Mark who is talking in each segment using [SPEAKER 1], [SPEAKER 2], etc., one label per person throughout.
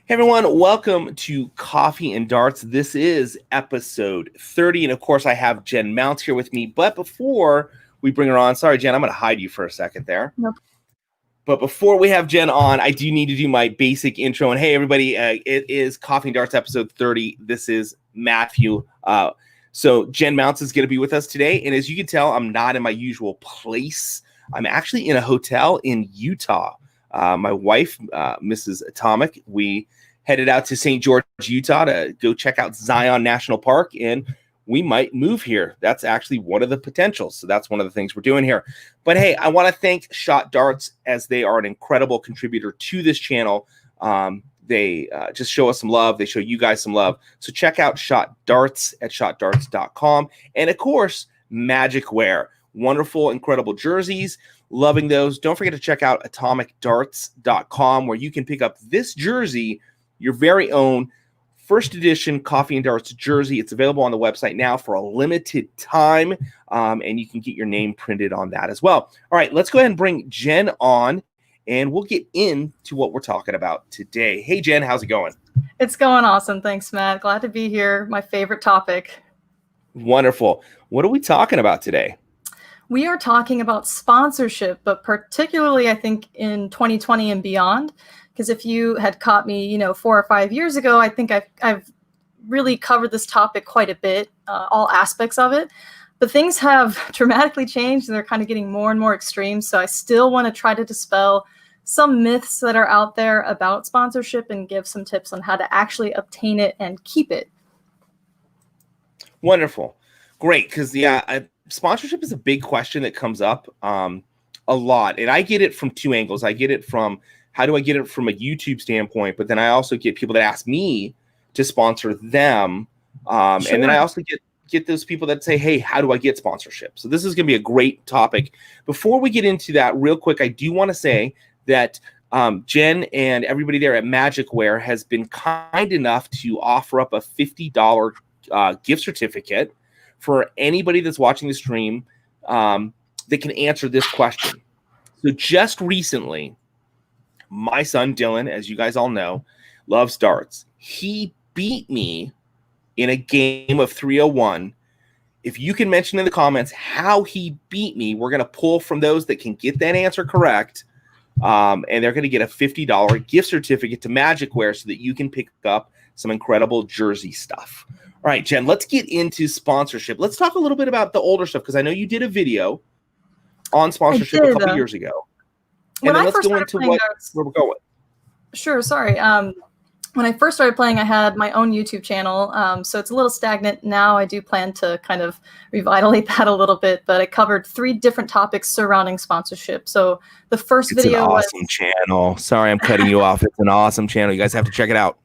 [SPEAKER 1] Hey everyone, welcome to Coffee and Darts. This is episode 30, and of course I have Jen Mounts here with me. But before we bring her on, sorry Jen, I'm going to hide you for a second there.
[SPEAKER 2] Nope.
[SPEAKER 1] But before we have Jen on, I do need to do my basic intro. And hey everybody, it is Coffee and Darts episode 30. This is Matthew. So Jen Mounts is going to be with us today, and as you can tell, I'm not in my usual place. I'm actually in a hotel in Utah. My wife, Mrs. Atomic, we headed out to St. George, Utah to go check out Zion National Park, and we might move here. That's actually one of the potentials. So that's one of the things we're doing here. But hey, I want to thank Shot Darts, as they are an incredible contributor to this channel. They just show us some love. They show you guys some love. So check out Shot Darts at shotdarts.com. And of course, MagicWear. Wonderful, incredible jerseys. Loving those. Don't forget to check out atomicdarts.com, where you can pick up this jersey, your very own first edition Coffee and Darts jersey. It's available on the website now for a limited time, and you can get your name printed on that as well. All right, let's go ahead and bring Jen on, and we'll get into what we're talking about today. Hey, Jen, how's it going?
[SPEAKER 2] It's going awesome. Thanks, Matt. Glad to be here. My favorite topic.
[SPEAKER 1] Wonderful. What are we talking about today?
[SPEAKER 2] We are talking about sponsorship, but particularly, I think, in 2020 and beyond. Because if you had caught me, 4 or 5 years ago, I think I've really covered this topic quite a bit, all aspects of it. But things have dramatically changed, and they're kind of getting more and more extreme. So I still want to try to dispel some myths that are out there about sponsorship and give some tips on how to actually obtain it and keep it.
[SPEAKER 1] Wonderful. Great. Because, sponsorship is a big question that comes up a lot. And I get it from two angles. I get it from, how do I get it from a YouTube standpoint? But then I also get people that ask me to sponsor them. Sure. And then I also get those people that say, hey, how do I get sponsorship? So this is going to be a great topic. Before we get into that, real quick, I do want to say that Jen and everybody there at MagicWear has been kind enough to offer up a $50 gift certificate for anybody that's watching the stream that can answer this question. So just recently, my son Dylan, as you guys all know, loves darts. He beat me in a game of 301. If you can mention in the comments how he beat me, we're going to pull from those that can get that answer correct. And they're going to get a $50 gift certificate to MagicWear so that you can pick up some incredible jersey stuff. All right, Jen, let's get into sponsorship. Let's talk a little bit about the older stuff, because I know you did a video on sponsorship a couple years ago. And then let's go into where we're going.
[SPEAKER 2] Sure, sorry. When I first started playing, I had my own YouTube channel, so it's a little stagnant now. I do plan to kind of revitalize that a little bit, but I covered 3 different topics surrounding sponsorship. So the first video was...
[SPEAKER 1] It's an awesome channel. Sorry, I'm cutting you off. It's an awesome channel. You guys have to check it out.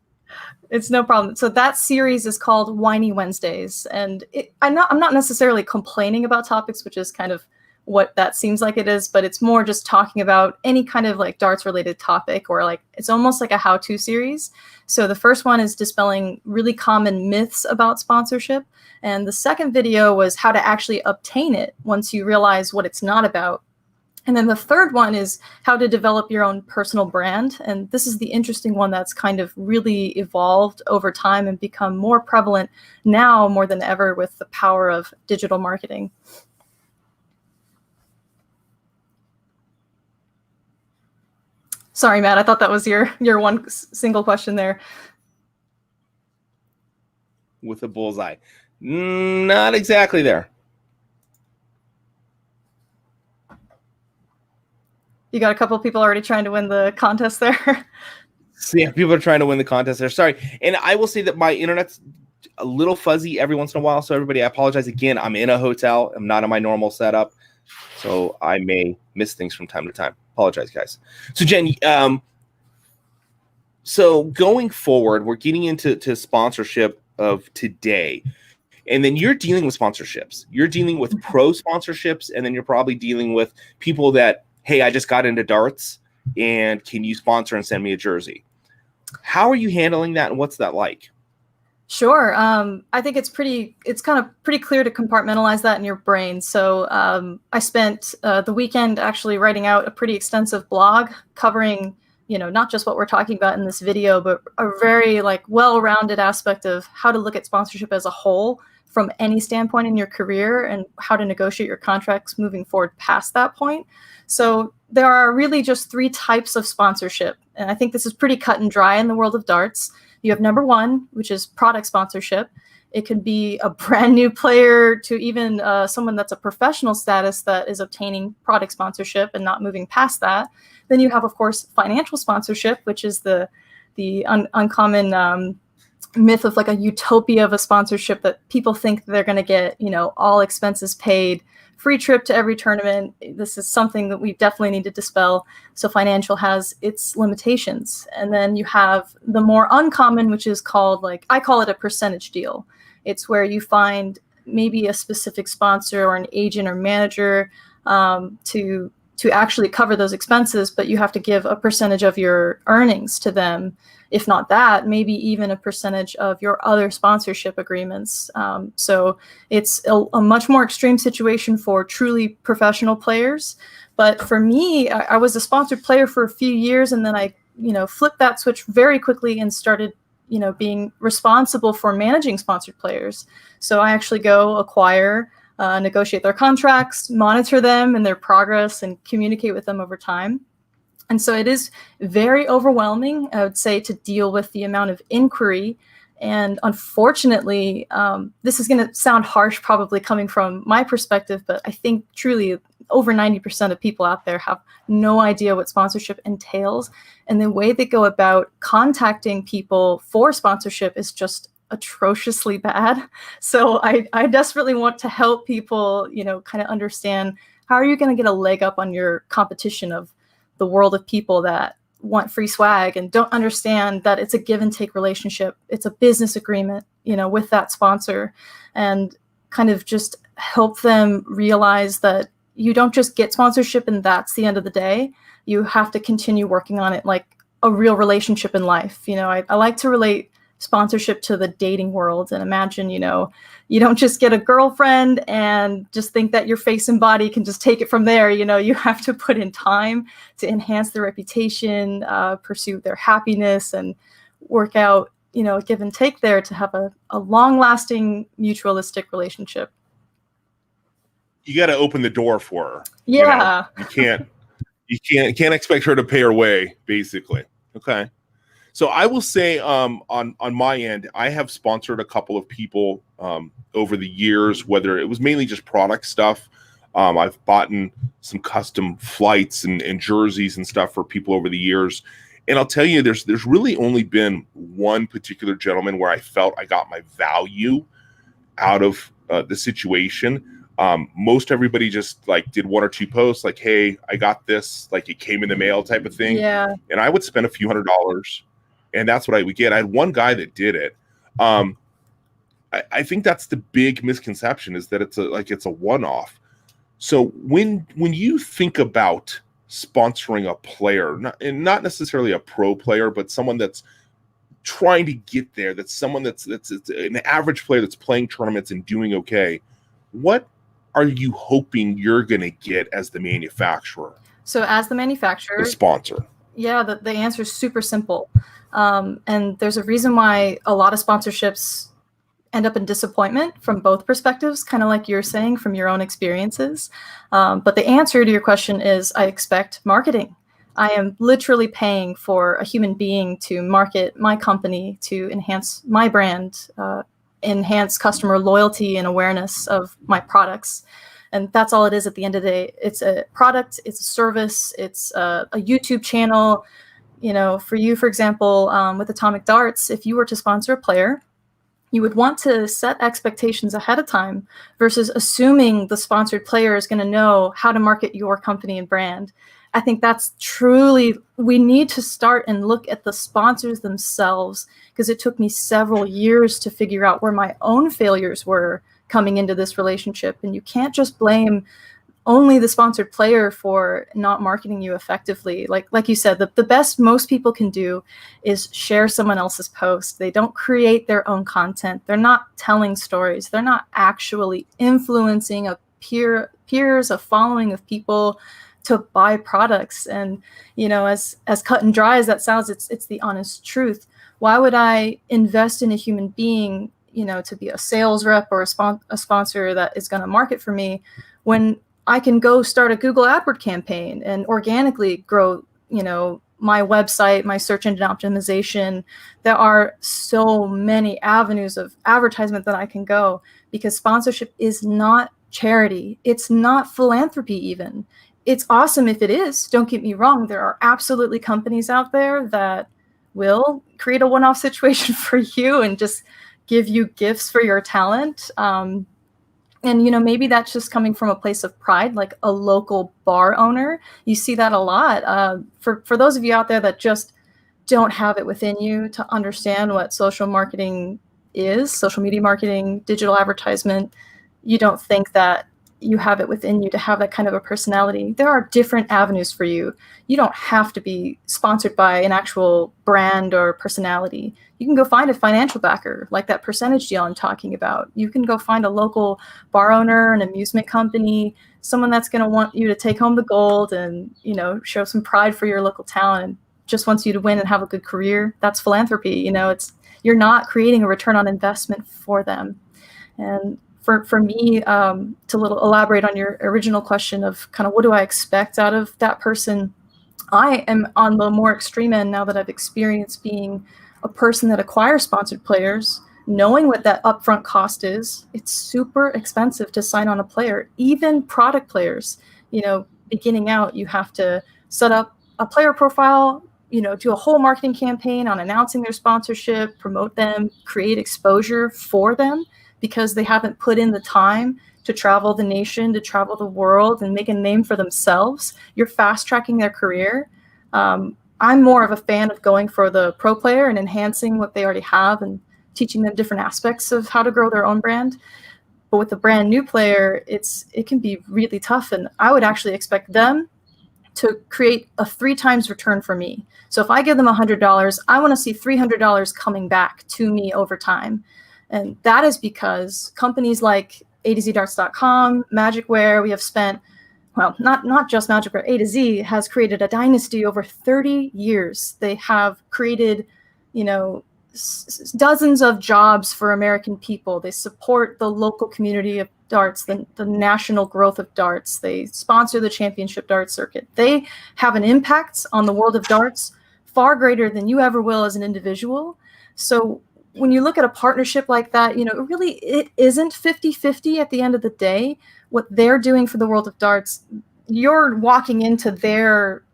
[SPEAKER 2] It's no problem. So that series is called Whiny Wednesdays, and I'm not necessarily complaining about topics, which is kind of what that seems like it is, but it's more just talking about any kind of like darts related topic, or like it's almost like a how-to series. So the first one is dispelling really common myths about sponsorship, and the second video was how to actually obtain it once you realize what it's not about. And then the third one is how to develop your own personal brand. And this is the interesting one that's kind of really evolved over time and become more prevalent now more than ever with the power of digital marketing. Sorry, Matt, I thought that was your one single question there.
[SPEAKER 1] With a bullseye. Not exactly there.
[SPEAKER 2] You got a couple of people already trying to win the contest there.
[SPEAKER 1] So yeah, people are trying to win the contest there. Sorry. And I will say that my internet's a little fuzzy every once in a while. So everybody, I apologize again. I'm in a hotel. I'm not in my normal setup. So I may miss things from time to time. Apologize, guys. So Jen, so going forward, we're getting into sponsorship of today. And then you're dealing with sponsorships. You're dealing with pro sponsorships, and then you're probably dealing with people that, hey, I just got into darts, and can you sponsor and send me a jersey? How are you handling that, and what's that like?
[SPEAKER 2] Sure. I think it's kind of pretty clear to compartmentalize that in your brain. So I spent the weekend actually writing out a pretty extensive blog covering not just what we're talking about in this video, but a very like well-rounded aspect of how to look at sponsorship as a whole from any standpoint in your career and how to negotiate your contracts moving forward past that point. So there are really just 3 types of sponsorship. And I think this is pretty cut and dry in the world of darts. You have number 1, which is product sponsorship. It could be a brand new player to even someone that's a professional status that is obtaining product sponsorship and not moving past that. Then you have, of course, financial sponsorship, which is the uncommon myth of like a utopia of a sponsorship that people think they're going to get, all expenses paid, free trip to every tournament. This is something that we definitely need to dispel. So financial has its limitations. And then you have the more uncommon, which is called, like, I call it a percentage deal. It's where you find maybe a specific sponsor or an agent or manager to actually cover those expenses, but you have to give a percentage of your earnings to them. If not that, maybe even a percentage of your other sponsorship agreements. So it's a much more extreme situation for truly professional players. But for me, I was a sponsored player for a few years, and then I, flipped that switch very quickly and started, being responsible for managing sponsored players. So I actually go acquire, negotiate their contracts, monitor them and their progress, and communicate with them over time. And so it is very overwhelming, I would say, to deal with the amount of inquiry. And unfortunately, this is going to sound harsh probably coming from my perspective, but I think truly over 90% of people out there have no idea what sponsorship entails. And the way they go about contacting people for sponsorship is just atrociously bad. So I desperately want to help people, kind of understand, how are you going to get a leg up on your competition of the world of people that want free swag and don't understand that it's a give and take relationship. It's a business agreement, with that sponsor, and kind of just help them realize that you don't just get sponsorship and that's the end of the day. You have to continue working on it like a real relationship in life. I like to relate sponsorship to the dating world, and imagine, you don't just get a girlfriend and just think that your face and body can just take it from there. You have to put in time to enhance their reputation, pursue their happiness, and work out, give and take there to have a long-lasting mutualistic relationship.
[SPEAKER 1] You got to open the door for her.
[SPEAKER 2] Yeah.
[SPEAKER 1] You can't expect her to pay her way, basically. Okay. So I will say, on my end, I have sponsored a couple of people over the years, whether it was mainly just product stuff. I've bought in some custom flights and jerseys and stuff for people over the years. And I'll tell you, there's really only been one particular gentleman where I felt I got my value out of the situation. Most everybody just like did 1 or 2 posts like, hey, I got this, like it came in the mail type of thing.
[SPEAKER 2] Yeah.
[SPEAKER 1] And I would spend a few $100s. And that's what I would get. I had one guy that did it. I think that's the big misconception, is that it's a one-off. So when you think about sponsoring a player, not necessarily a pro player, but someone that's trying to get there, that's someone that's an average player that's playing tournaments and doing okay, what are you hoping you're going to get as the manufacturer?
[SPEAKER 2] So as the manufacturer,
[SPEAKER 1] the sponsor.
[SPEAKER 2] Yeah, the answer is super simple. And there's a reason why a lot of sponsorships end up in disappointment from both perspectives, kind of like you're saying from your own experiences. But the answer to your question is, I expect marketing. I am literally paying for a human being to market my company, to enhance my brand, enhance customer loyalty and awareness of my products. And that's all it is at the end of the day. It's a product, it's a service, it's a YouTube channel. For you, for example, with Atomic Darts, if you were to sponsor a player, you would want to set expectations ahead of time versus assuming the sponsored player is going to know how to market your company and brand. I think that's truly, we need to start and look at the sponsors themselves, because it took me several years to figure out where my own failures were coming into this relationship. And you can't just blame only the sponsored player for not marketing you effectively. Like you said, the best most people can do is share someone else's post. They don't create their own content. They're not telling stories. They're not actually influencing peers, a following of people to buy products. And, you know, as cut and dry as that sounds, it's the honest truth. Why would I invest in a human being, you know, to be a sales rep or a sponsor that is going to market for me, when I can go start a Google AdWords campaign and organically grow, you know, my website, my search engine optimization? There are so many avenues of advertisement that I can go, because sponsorship is not charity. It's not philanthropy even. It's awesome if it is. Don't get me wrong. There are absolutely companies out there that will create a one-off situation for you and just give you gifts for your talent. And, you know, maybe that's just coming from a place of pride, like a local bar owner. You see that a lot. For those of you out there that just don't have it within you to understand what social marketing is, social media marketing, digital advertisement, you don't think that you have it within you to have that kind of a personality. There are different avenues for you. You don't have to be sponsored by an actual brand or personality. You can go find a financial backer, like that percentage deal I'm talking about. You can go find a local bar owner, an amusement company, someone that's going to want you to take home the gold and, you know, show some pride for your local town and just wants you to win and have a good career. That's philanthropy. You know, you're not creating a return on investment for them. And for me, to elaborate on your original question of kind of what do I expect out of that person, I am on the more extreme end now that I've experienced being a person that acquires sponsored players, knowing what that upfront cost is. It's super expensive to sign on a player, even product players. You know, beginning out, you have to set up a player profile, you know, do a whole marketing campaign on announcing their sponsorship, promote them, create exposure for them, because they haven't put in the time to travel the nation, to travel the world and make a name for themselves. You're fast tracking their career. I'm more of a fan of going for the pro player and enhancing what they already have and teaching them different aspects of how to grow their own brand. But with a brand new player, it can be really tough. And I would actually expect them to create a 3 times return for me. So if I give them $100, I want to see $300 coming back to me over time. And that is because companies like AtoZdarts.com, MagicWear, we have spent, well, not just MagicWear, A to Z has created a dynasty over 30 years. They have created, you know, dozens of jobs for American people. They support the local community of darts, the national growth of darts. They sponsor the championship dart circuit. They have an impact on the world of darts far greater than you ever will as an individual. So when you look at a partnership like that, you know, it isn't 50-50 at the end of the day. What they're doing for the world of darts, you're walking into their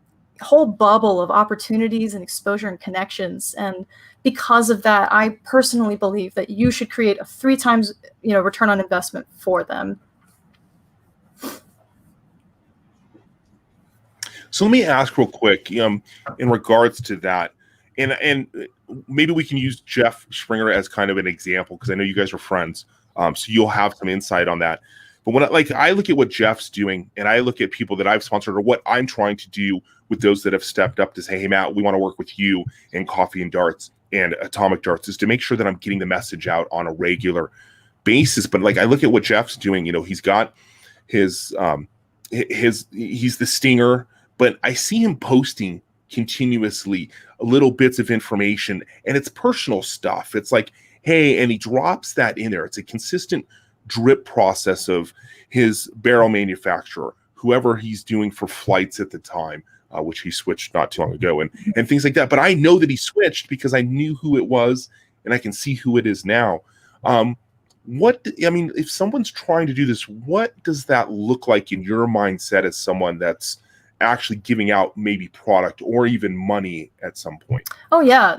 [SPEAKER 2] whole bubble of opportunities and exposure and connections. And because of that, I personally believe that you should create a 3 times, you know, return on investment for them.
[SPEAKER 1] So let me ask real quick, in regards to that, and maybe we can use Jeff Springer as kind of an example, because I know you guys are friends, so you'll have some insight on that. But when I look at what Jeff's doing, and I look at people that I've sponsored, or what I'm trying to do with those that have stepped up to say, hey, Matt, we want to work with you in Coffee and Darts and Atomic Darts, is to make sure that I'm getting the message out on a regular basis. But like, I look at what Jeff's doing, you know, he's got he's the stinger, but I see him posting continuously little bits of information, and it's personal stuff. It's like, hey, and he drops that in there. It's a consistent drip process of his barrel manufacturer, whoever he's doing for flights at the time, which he switched not too long ago, and things like that. But I know that he switched because I knew who it was, and I can see who it is now. If someone's trying to do this, what does that look like in your mindset as someone that's actually giving out maybe product or even money at some point?
[SPEAKER 2] Oh yeah,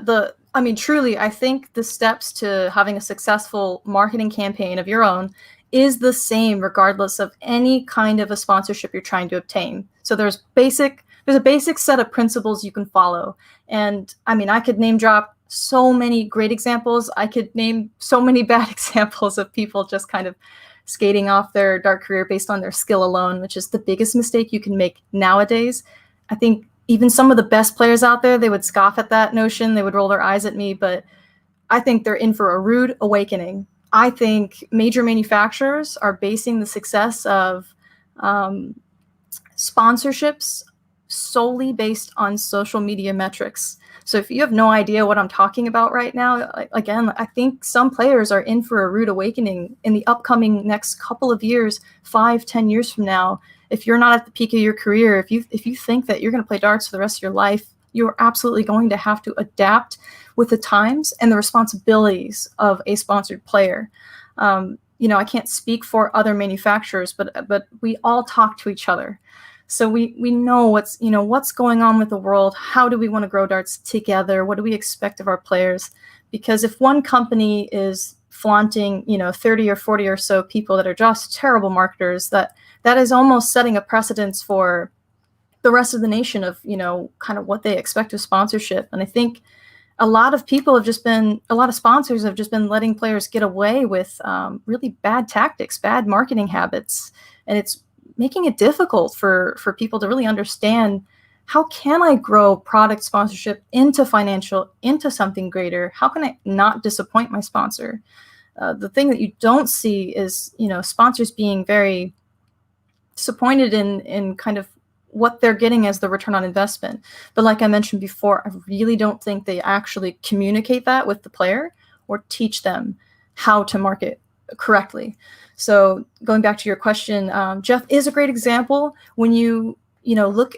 [SPEAKER 2] truly, I think the steps to having a successful marketing campaign of your own is the same regardless of any kind of a sponsorship you're trying to obtain. So there's a basic set of principles you can follow. And I could name drop so many great examples. I could name so many bad examples of people just kind of skating off their dart career based on their skill alone, which is the biggest mistake you can make nowadays. I think even some of the best players out there, they would scoff at that notion. They would roll their eyes at me, but I think they're in for a rude awakening. I think major manufacturers are basing the success of sponsorships solely based on social media metrics. So if you have no idea what I'm talking about right now, again, I think some players are in for a rude awakening in the upcoming next couple of years, 5-10 years from now. If you're not at the peak of your career, if you think that you're going to play darts for the rest of your life, you're absolutely going to have to adapt with the times and the responsibilities of a sponsored player. I can't speak for other manufacturers, but we all talk to each other. So we know what's going on with the world. How do we want to grow darts together? What do we expect of our players? Because if one company is flaunting, 30 or 40 or so people that are just terrible marketers, that is almost setting a precedence for the rest of the nation of, kind of what they expect of sponsorship. And I think a lot of sponsors have just been letting players get away with really bad tactics, bad marketing habits. And it's making it difficult for people to really understand, how can I grow product sponsorship into something greater? How can I not disappoint my sponsor? The thing that you don't see is, sponsors being very disappointed in kind of what they're getting as the return on investment. But like I mentioned before, I really don't think they actually communicate that with the player or teach them how to market correctly. So going back to your question, Jeff is a great example. When you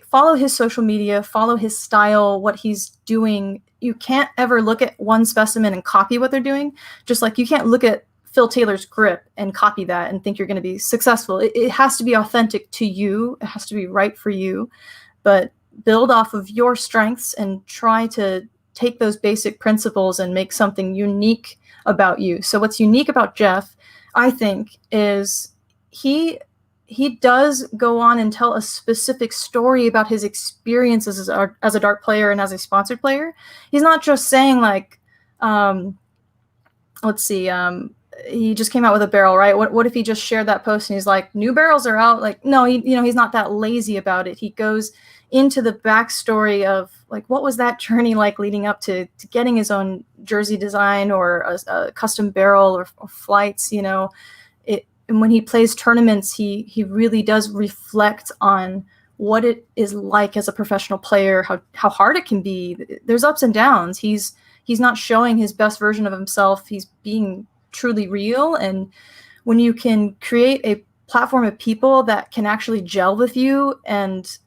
[SPEAKER 2] follow his social media, follow his style, what he's doing, you can't ever look at one specimen and copy what they're doing. Just like you can't look at Phil Taylor's grip and copy that and think you're going to be successful. It has to be authentic to you. It has to be right for you, but build off of your strengths and try to take those basic principles and make something unique about you. So what's unique about Jeff, I think, is he does go on and tell a specific story about his experiences as a dart player and as a sponsored player. He's not just saying like, he just came out with a barrel, right? What if he just shared that post and he's like, new barrels are out? Like, no, he's not that lazy about it. He goes into the backstory of like, what was that journey like leading up to getting his own jersey design or a custom barrel or flights, and when he plays tournaments, he really does reflect on what it is like as a professional player, how hard it can be. There's ups and downs. He's not showing his best version of himself. He's being truly real. And when you can create a platform of people that can actually gel with you and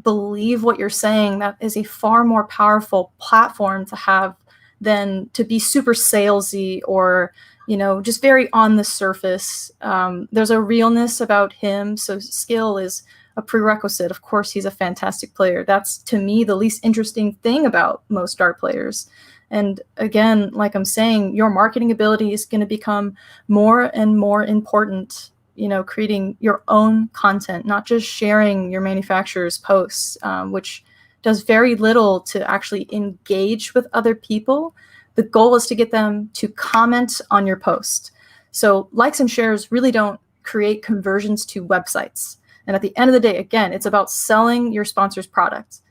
[SPEAKER 2] believe what you're saying, that is a far more powerful platform to have than to be super salesy or just very on the surface. There's a realness about him. So skill is a prerequisite. Of course, he's a fantastic player. That's, to me, the least interesting thing about most dart players. And again, like I'm saying, your marketing ability is going to become more and more important, creating your own content, not just sharing your manufacturer's posts, which does very little to actually engage with other people. The goal is to get them to comment on your post. So likes and shares really don't create conversions to websites. And at the end of the day, again, it's about selling your sponsor's product.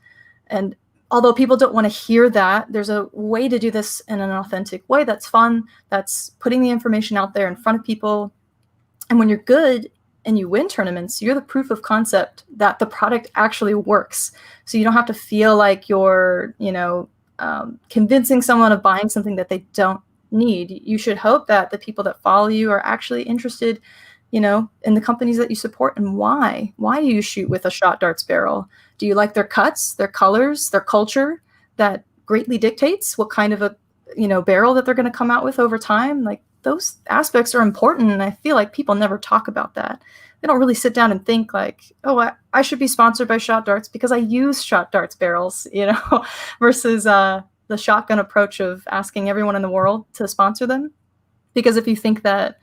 [SPEAKER 2] And although people don't want to hear that, there's a way to do this in an authentic way that's fun, that's putting the information out there in front of people. And when you're good and you win tournaments, you're the proof of concept that the product actually works. So you don't have to feel like you're, convincing someone of buying something that they don't need. You should hope that the people that follow you are actually interested, in the companies that you support. And why? Why do you shoot with a shot darts barrel? Do you like their cuts, their colors, their culture? That greatly dictates what kind of a barrel that they're going to come out with over time. Like, those aspects are important, and I feel like people never talk about that. They don't really sit down and think like, oh, I should be sponsored by Shot Darts because I use Shot Darts barrels, versus the shotgun approach of asking everyone in the world to sponsor them. Because if you think that,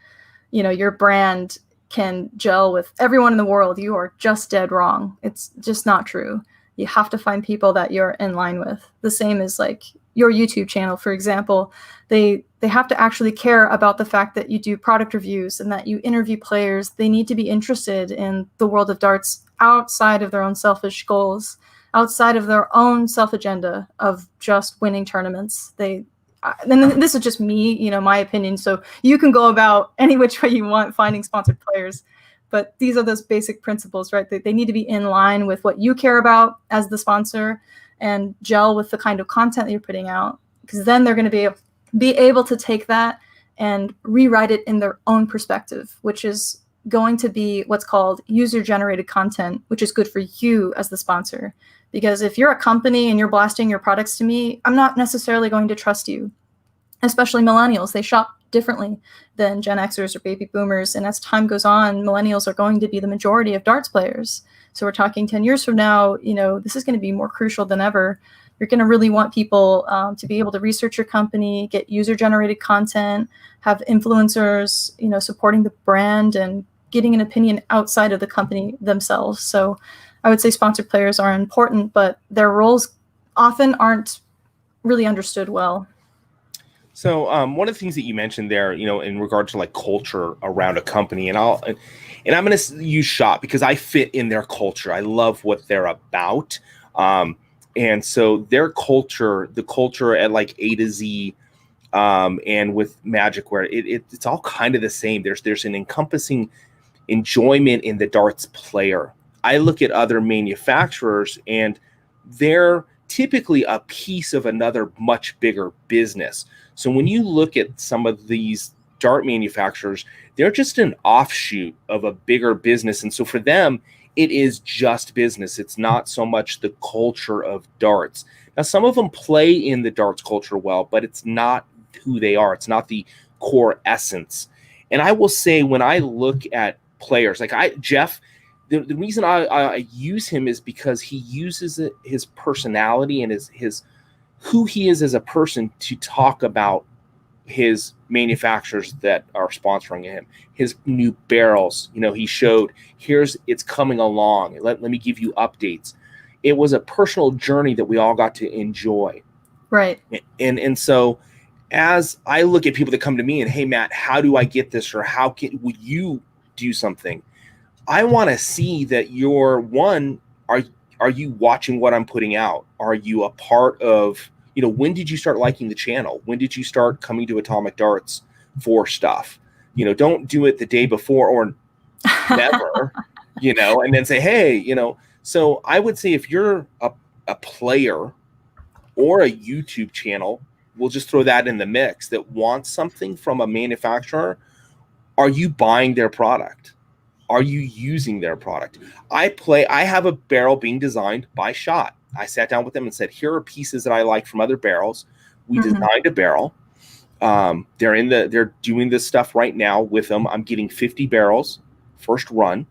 [SPEAKER 2] your brand can gel with everyone in the world, you are just dead wrong. It's just not true. You have to find people that you're in line with. The same as like your YouTube channel, for example. They have to actually care about the fact that you do product reviews and that you interview players. They need to be interested in the world of darts outside of their own selfish goals, outside of their own self-agenda of just winning tournaments. And this is just me, my opinion. So you can go about any which way you want finding sponsored players. but these are those basic principles, right? They need to be in line with what you care about as the sponsor and gel with the kind of content that you're putting out, because then they're going to be able to take that and rewrite it in their own perspective, which is going to be what's called user-generated content, which is good for you as the sponsor. Because if you're a company and you're blasting your products to me, I'm not necessarily going to trust you, especially millennials. They shop differently than Gen Xers or baby boomers. And as time goes on, millennials are going to be the majority of darts players. So we're talking 10 years from now, this is going to be more crucial than ever. You're going to really want people to be able to research your company, get user-generated content, have influencers, supporting the brand and getting an opinion outside of the company themselves. So I would say sponsored players are important, but their roles often aren't really understood well.
[SPEAKER 1] So one of the things that you mentioned there, in regard to like culture around a company, and I'm going to use Shop because I fit in their culture. I love what they're about. And so their culture, the culture at like A to Z, and with MagicWear, it's all kind of the same. There's an encompassing enjoyment in the darts player. I look at other manufacturers and they're typically a piece of another much bigger business. So when you look at some of these dart manufacturers, they're just an offshoot of a bigger business. And so for them, it is just business. It's not so much the culture of darts. Now, some of them play in the darts culture well, but it's not who they are. It's not the core essence. And I will say, when I look at players, like Jeff, the reason I use him is because he uses his personality and his who he is as a person to talk about his manufacturers that are sponsoring him, his new barrels. He showed, it's coming along. Let me give you updates. It was a personal journey that we all got to enjoy.
[SPEAKER 2] Right.
[SPEAKER 1] And so as I look at people that come to me and, hey, Matt, how do I get this? Or would you do something? I want to see that are you watching what I'm putting out? Are you a part of, when did you start liking the channel? When did you start coming to Atomic Darts for stuff? Don't do it the day before or never, and then say, hey, So I would say if you're a player or a YouTube channel, we'll just throw that in the mix, that wants something from a manufacturer, are you buying their product? Are you using their product? I have a barrel being designed by Shot. I sat down with them and said, here are pieces that I like from other barrels. We designed a barrel. They're doing this stuff right now with them. I'm getting 50 barrels first run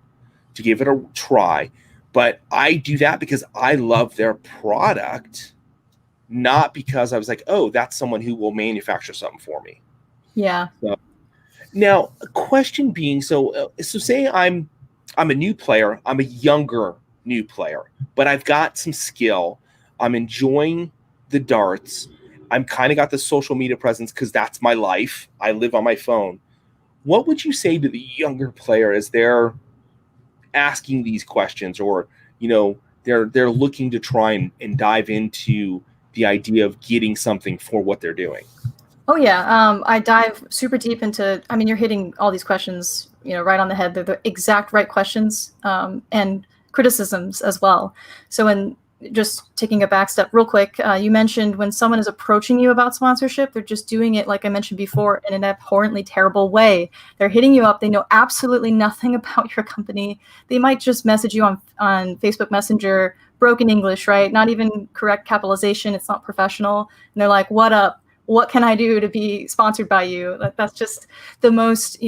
[SPEAKER 1] to give it a try. But I do that because I love their product, not because I was like, oh, that's someone who will manufacture something for me.
[SPEAKER 2] Yeah.
[SPEAKER 1] Now, a question being, so say I'm a new player, I'm a younger new player, but I've got some skill. I'm enjoying the darts. I'm kind of got the social media presence because that's my life. I live on my phone. What would you say to the younger player as they're asking these questions, or they're looking to try and dive into the idea of getting something for what they're doing?
[SPEAKER 2] Oh yeah, I dive super deep into. I mean, you're hitting all these questions, right on the head. They're the exact right questions, and criticisms as well. So, when just taking a back step real quick, you mentioned when someone is approaching you about sponsorship, they're just doing it, like I mentioned before, in an abhorrently terrible way. They're hitting you up. They know absolutely nothing about your company. They might just message you on Facebook Messenger, broken English, right? Not even correct capitalization. It's not professional. And they're like, "What up? What can I do to be sponsored by you?" That's just the most,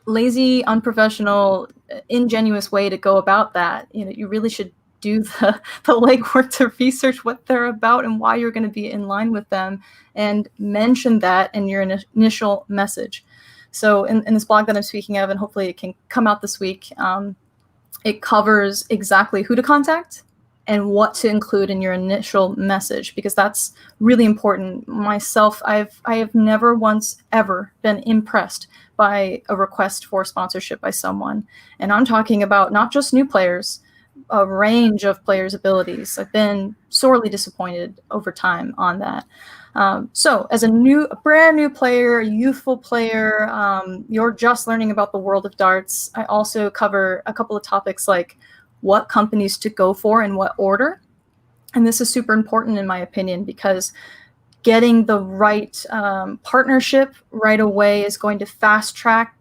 [SPEAKER 2] lazy, unprofessional, ingenuous way to go about that. You really should do the legwork to research what they're about and why you're going to be in line with them, and mention that in your initial message. So in this blog that I'm speaking of, and hopefully it can come out this week, it covers exactly who to contact and what to include in your initial message, because that's really important. Myself, I have never once ever been impressed by a request for sponsorship by someone. And I'm talking about not just new players, a range of players' abilities. I've been sorely disappointed over time on that. So as a brand new player, a youthful player, you're just learning about the world of darts. I also cover a couple of topics like what companies to go for in what order. And this is super important in my opinion, because getting the right partnership right away is going to fast track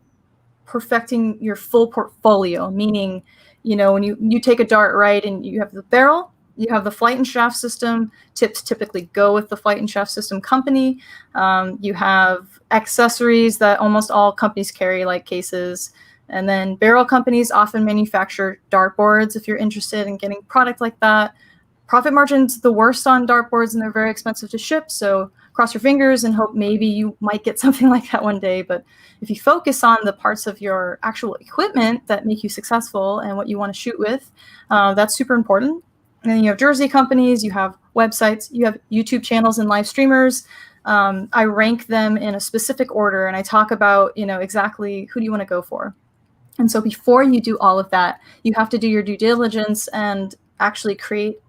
[SPEAKER 2] perfecting your full portfolio, meaning, when you take a dart, right, and you have the barrel, you have the flight and shaft system. Tips typically go with the flight and shaft system company. You have accessories that almost all companies carry, like cases. And then barrel companies often manufacture dartboards if you're interested in getting product like that. Profit margin's the worst on dartboards, and they're very expensive to ship. So cross your fingers and hope maybe you might get something like that one day. But if you focus on the parts of your actual equipment that make you successful and what you want to shoot with, that's super important. And then you have jersey companies, you have websites, you have YouTube channels and live streamers. I rank them in a specific order, and I talk about, exactly who do you want to go for. And so before you do all of that, you have to do your due diligence and actually create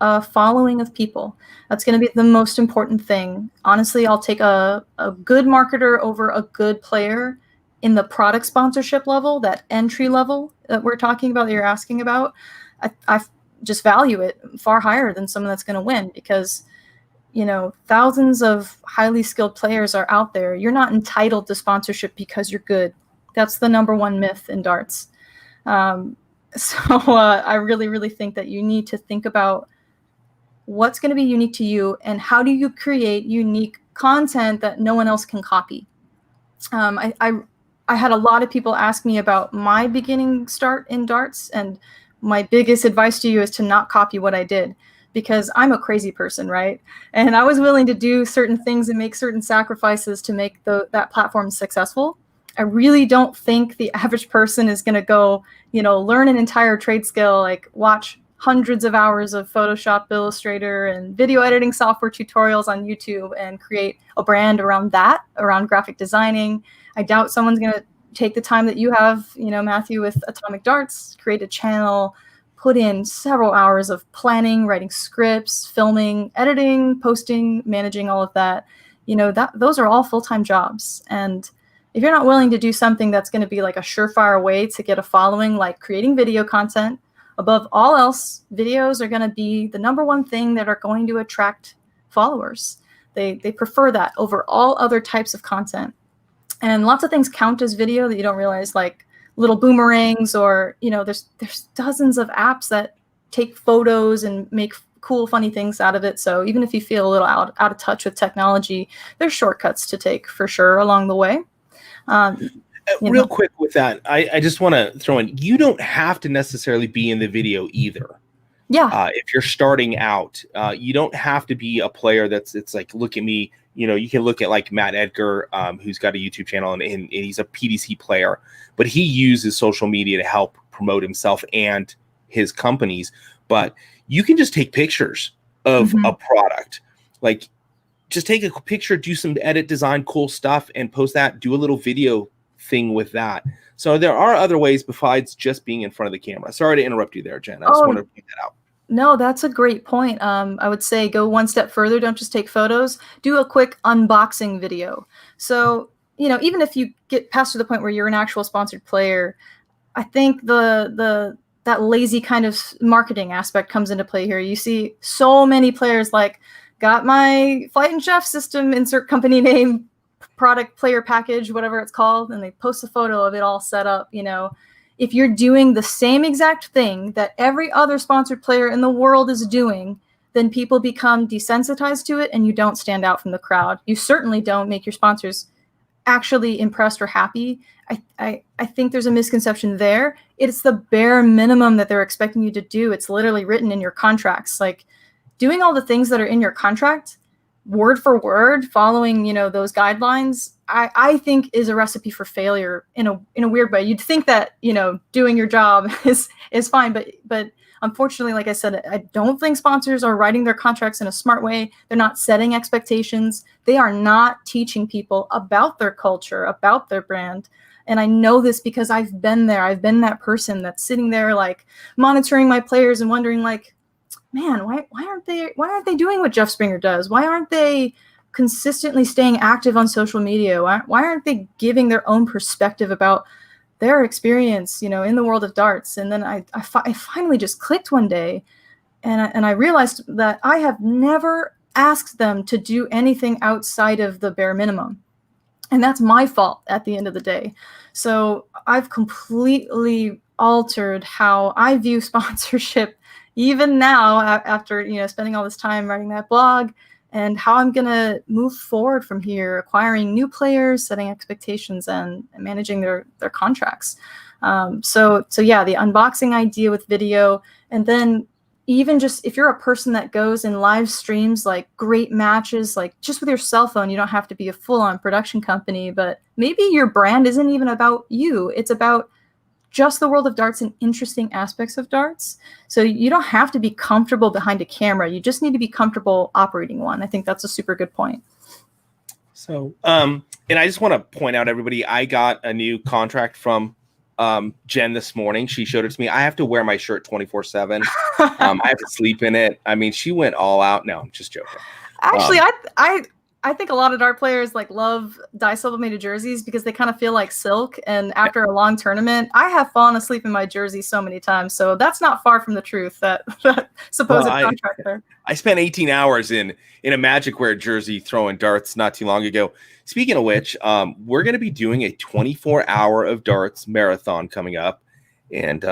[SPEAKER 2] a following of people. That's going to be the most important thing. Honestly, I'll take a good marketer over a good player in the product sponsorship level, that entry level that we're talking about, that you're asking about. I just value it far higher than someone that's going to win, because thousands of highly skilled players are out there. You're not entitled to sponsorship because you're good. That's the number one myth in darts. So I really, really think that you need to think about what's going to be unique to you, and how do you create unique content that no one else can copy. I had a lot of people ask me about my beginning start in darts, and my biggest advice to you is to not copy what I did, because I'm a crazy person, right? And I was willing to do certain things and make certain sacrifices to make that platform successful. I really don't think the average person is going to go, learn an entire trade skill, like watch hundreds of hours of Photoshop, Illustrator, and video editing software tutorials on YouTube and create a brand around that, around graphic designing. I doubt someone's going to take the time that you have, Matthew, with Atomic Darts, create a channel, put in several hours of planning, writing scripts, filming, editing, posting, managing all of that. Those are all full-time jobs. And if you're not willing to do something that's going to be like a surefire way to get a following, like creating video content, above all else, videos are going to be the number one thing that are going to attract followers. They prefer that over all other types of content. And lots of things count as video that you don't realize, like little boomerangs, or, there's dozens of apps that take photos and make cool, funny things out of it. So even if you feel a little out of touch with technology, there's shortcuts to take for sure along the way.
[SPEAKER 1] Real quick with that, I just want to throw in, you don't have to necessarily be in the video either.
[SPEAKER 2] Yeah.
[SPEAKER 1] If you're starting out, you don't have to be a player it's like, look at me. You can look at like Matt Edgar, who's got a YouTube channel, and he's a PDC player, but he uses social media to help promote himself and his companies. But you can just take pictures of a product. Like, just take a picture, do some edit, design cool stuff, and post that. Do a little video thing with that. So there are other ways besides just being in front of the camera. Sorry to interrupt you there, Jen. I just want to point that out.
[SPEAKER 2] No, that's a great point. I would say go one step further. Don't just take photos. Do a quick unboxing video. So, even if you get past to the point where you're an actual sponsored player, I think that lazy kind of marketing aspect comes into play here. You see so many players like, got my flight and chef system, insert company name, product, player package, whatever it's called, and they post a photo of it all set up. If you're doing the same exact thing that every other sponsored player in the world is doing, then people become desensitized to it, and you don't stand out from the crowd. You certainly don't make your sponsors actually impressed or happy. I think there's a misconception there. It's the bare minimum that they're expecting you to do. It's literally written in your contracts. Like, doing all the things that are in your contract, word for word, following, those guidelines, I think is a recipe for failure in a weird way. You'd think that, doing your job is fine, but unfortunately, like I said, I don't think sponsors are writing their contracts in a smart way. They're not setting expectations. They are not teaching people about their culture, about their brand. And I know this because I've been there. I've been that person that's sitting there like monitoring my players and wondering like, man, why aren't they doing what Jeff Springer does? Why aren't they consistently staying active on social media? Why aren't they giving their own perspective about their experience, in the world of darts? And then I finally just clicked one day, and I realized that I have never asked them to do anything outside of the bare minimum. And that's my fault at the end of the day. So I've completely altered how I view sponsorship, even now after spending all this time writing that blog, and how I'm going to move forward from here, acquiring new players, setting expectations, and managing their contracts. So yeah, the unboxing idea with video, and then even just if you're a person that goes in live streams, like great matches, like just with your cell phone, you don't have to be a full-on production company, but maybe your brand isn't even about you. It's about just the world of darts and interesting aspects of darts. So you don't have to be comfortable behind a camera. You just need to be comfortable operating one. I think that's a super good point.
[SPEAKER 1] So, and I just want to point out, everybody, I got a new contract from Jen this morning. She showed it to me. I have to wear my shirt 24/7. I have to sleep in it. I mean, she went all out. No, I'm just joking.
[SPEAKER 2] Actually, I think a lot of dart players like love dye sublimated jerseys because they kind of feel like silk. And after a long tournament, I have fallen asleep in my jersey so many times. So that's not far from the truth, that supposed contract there.
[SPEAKER 1] I spent 18 hours in a MagicWear jersey throwing darts not too long ago. Speaking of which, we're going to be doing a 24-hour of darts marathon coming up. And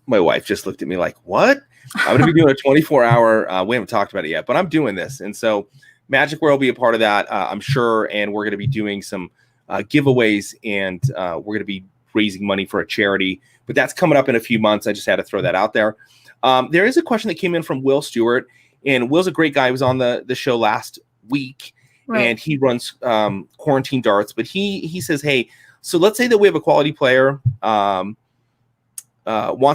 [SPEAKER 1] my wife just looked at me like, what? I'm going to be doing a 24-hour. We haven't talked about it yet, but I'm doing this. And so MagicWear will be a part of that, I'm sure. And we're going to be doing some giveaways, and we're going to be raising money for a charity. But that's coming up in a few months. I just had to throw that out there. There is a question that came in from Will Stewart. And Will's a great guy. He was on the show last week. Right. And he runs Quarantine Darts. But he says, hey, so let's say that we have a quality player wants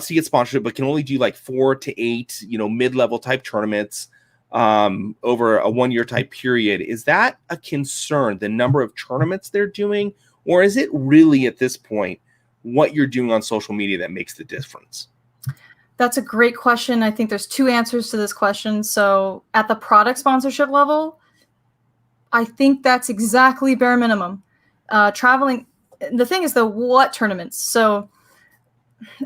[SPEAKER 1] to get sponsorship, but can only do like 4 to 8, mid-level type tournaments over a 1-year type period. Is that a concern, the number of tournaments they're doing? Or is it really at this point what you're doing on social media that makes the difference?
[SPEAKER 2] That's a great question. I think there's 2 answers to this question. So at the product sponsorship level, I think that's exactly bare minimum. Traveling. The thing is, though, what tournaments? So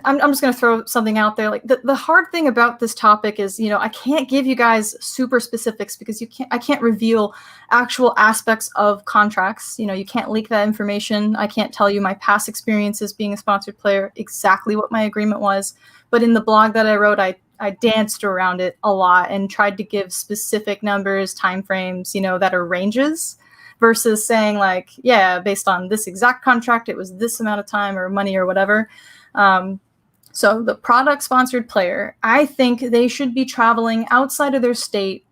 [SPEAKER 2] I'm just going to throw something out there. Like the hard thing about this topic is, I can't give you guys super specifics because I can't reveal actual aspects of contracts. You can't leak that information. I can't tell you my past experiences being a sponsored player, exactly what my agreement was. But in the blog that I wrote, I danced around it a lot and tried to give specific numbers, timeframes, that are ranges, versus saying like, yeah, based on this exact contract, it was this amount of time or money or whatever. So the product sponsored player, I think they should be traveling outside of their state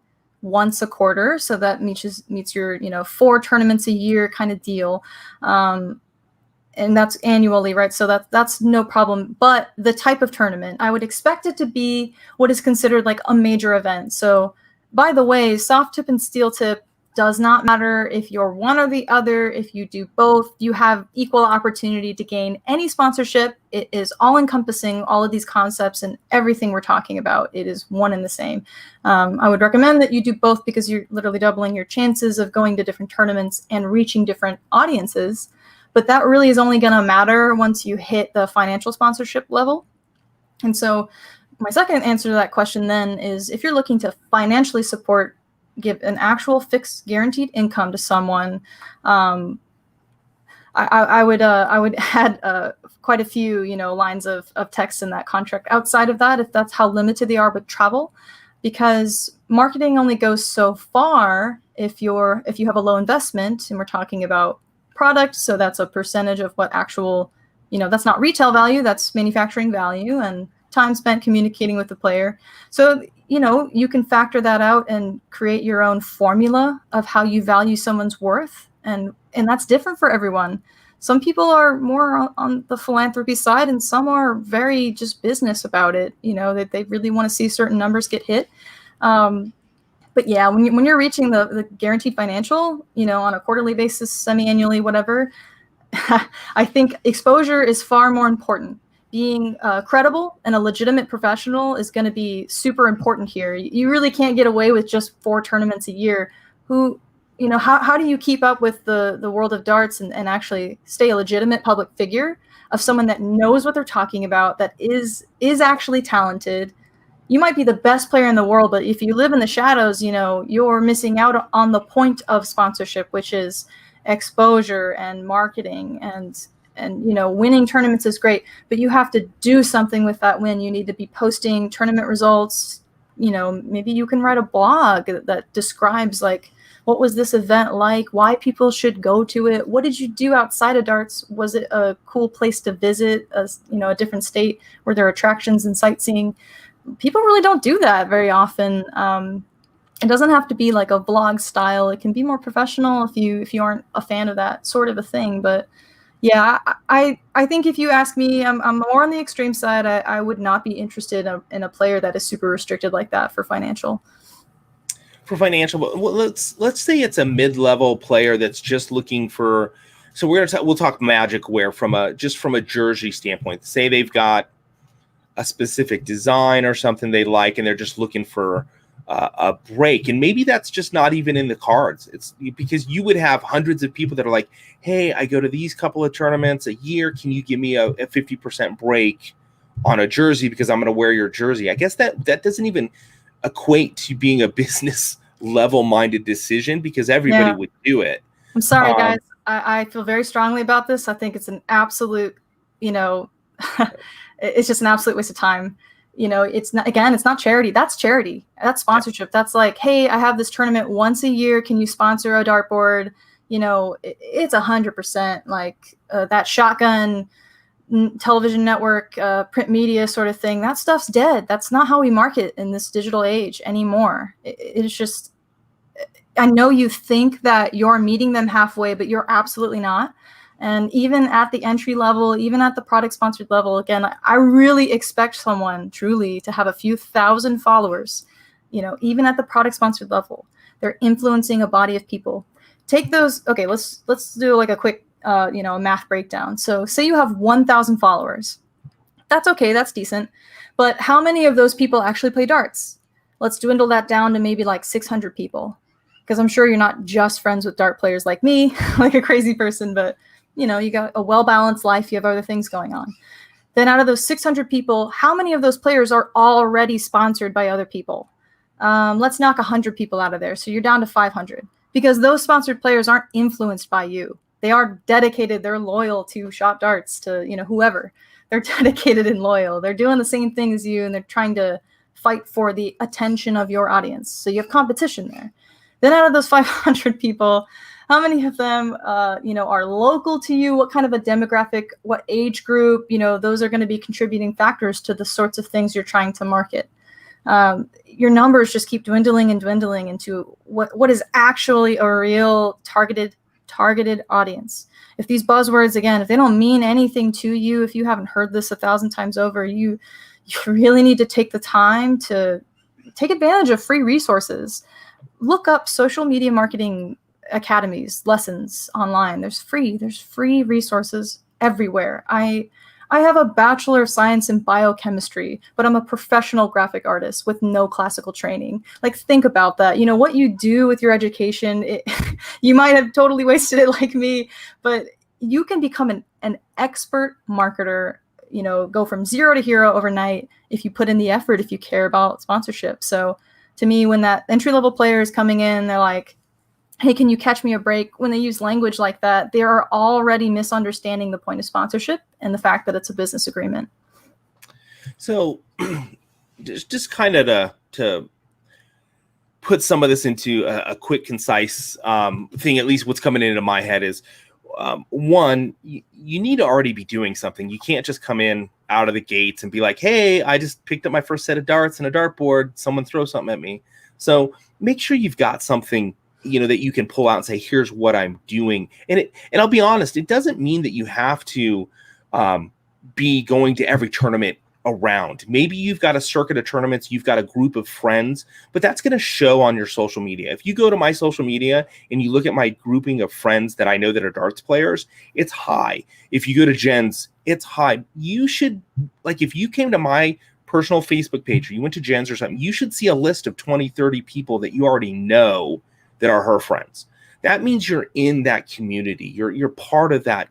[SPEAKER 2] once a quarter. So that meets your, 4 tournaments a year kind of deal. And that's annually, right? So that's no problem. But the type of tournament, I would expect it to be what is considered like a major event. So by the way, soft tip and steel tip does not matter if you're one or the other. If you do both, you have equal opportunity to gain any sponsorship. It is all encompassing, all of these concepts and everything we're talking about. It is one and the same. I would recommend that you do both because you're literally doubling your chances of going to different tournaments and reaching different audiences. But that really is only going to matter once you hit the financial sponsorship level. And so my second answer to that question then is, if you're looking to financially support, give an actual fixed guaranteed income to someone, I would add quite a few lines of text in that contract outside of that, if that's how limited they are with travel, because marketing only goes so far if you have a low investment, and we're talking about product, so that's a percentage of what actual, that's not retail value, that's manufacturing value and time spent communicating with the player. So you can factor that out and create your own formula of how you value someone's worth, and that's different for everyone. Some people are more on the philanthropy side, and some are very just business about it, that they really want to see certain numbers get hit. But yeah, when you're reaching the guaranteed financial, on a quarterly basis, semi-annually, whatever, I think exposure is far more important. Being credible and a legitimate professional is going to be super important here. You really can't get away with just 4 tournaments a year. How do you keep up with the world of darts and actually stay a legitimate public figure of someone that knows what they're talking about, that is actually talented? You might be the best player in the world, but if you live in the shadows, you're missing out on the point of sponsorship, which is exposure and marketing, and winning tournaments is great, but you have to do something with that win. You need to be posting tournament results. Maybe you can write a blog that describes like, what was this event like? Why people should go to it? What did you do outside of darts? Was it a cool place to visit? A different state where there are attractions and sightseeing? People really don't do that very often. It doesn't have to be like a vlog style. It can be more professional if you aren't a fan of that sort of a thing. But yeah, I think if you ask me, I'm more on the extreme side. I would not be interested in a player that is super restricted like that for financial.
[SPEAKER 1] Well, let's say it's a mid-level player that's just looking for. So we'll talk MagicWear from a jersey standpoint. Say they've got a specific design or something they like, and they're just looking for a break, and maybe that's just not even in the cards. It's because you would have hundreds of people that are like, hey, I go to these couple of tournaments a year, can you give me a 50% break on a jersey because I'm going to wear your jersey? I guess that doesn't even equate to being a business level minded decision, because everybody would do it.
[SPEAKER 2] I'm sorry, guys. I feel very strongly about this. I think it's an absolute, it's just an absolute waste of time. It's not charity. That's charity. That's sponsorship. That's like, hey, I have this tournament once a year. Can you sponsor a dartboard? It's 100% like that shotgun television network, print media sort of thing. That stuff's dead. That's not how we market in this digital age anymore. It's just, I know you think that you're meeting them halfway, but you're absolutely not. And even at the entry level, even at the product sponsored level, again, I really expect someone truly to have a few thousand followers, even at the product sponsored level. They're influencing a body of people. Take those. Okay, let's do like a quick, a math breakdown. So say you have 1,000 followers. That's okay. That's decent. But how many of those people actually play darts? Let's dwindle that down to maybe like 600 people. Because I'm sure you're not just friends with dart players like me, like a crazy person, but you got a well-balanced life. You have other things going on. Then out of those 600 people, how many of those players are already sponsored by other people? Let's knock 100 people out of there. So you're down to 500, because those sponsored players aren't influenced by you. They are dedicated. They're loyal to Shot Darts, to, whoever. They're dedicated and loyal. They're doing the same thing as you, and they're trying to fight for the attention of your audience. So you have competition there. Then out of those 500 people, how many of them, are local to you? What kind of a demographic, what age group, those are going to be contributing factors to the sorts of things you're trying to market. Your numbers just keep dwindling and dwindling into what is actually a real targeted audience. If these buzzwords, again, if they don't mean anything to you, if you haven't heard this 1,000 times over, you really need to take the time to take advantage of free resources. Look up social media marketing academies, lessons online. There's free resources everywhere. I have a Bachelor of Science in biochemistry, but I'm a professional graphic artist with no classical training. Like, think about that. What you do with your education, you might have totally wasted it like me, but you can become an expert marketer, go from zero to hero overnight if you put in the effort, if you care about sponsorship. So to me, when that entry-level player is coming in, they're like, hey, can you catch me a break? When they use language like that, they are already misunderstanding the point of sponsorship and the fact that it's a business agreement.
[SPEAKER 1] So just kind of to put some of this into a quick, concise thing, at least what's coming into my head is, one, you need to already be doing something. You can't just come in out of the gates and be like, hey, I just picked up my first set of darts and a dartboard. Someone throw something at me. So make sure you've got something, that you can pull out and say, here's what I'm doing. And I'll be honest, it doesn't mean that you have to be going to every tournament around. Maybe you've got a circuit of tournaments, you've got a group of friends, but that's going to show on your social media. If you go to my social media and you look at my grouping of friends that I know that are darts players, it's high. If you go to Jen's, it's high. You should, like, if you came to my personal Facebook page or you went to Jen's or something, you should see a list of 20, 30 people that you already know that are her friends. That means you're in that community. You're part of that,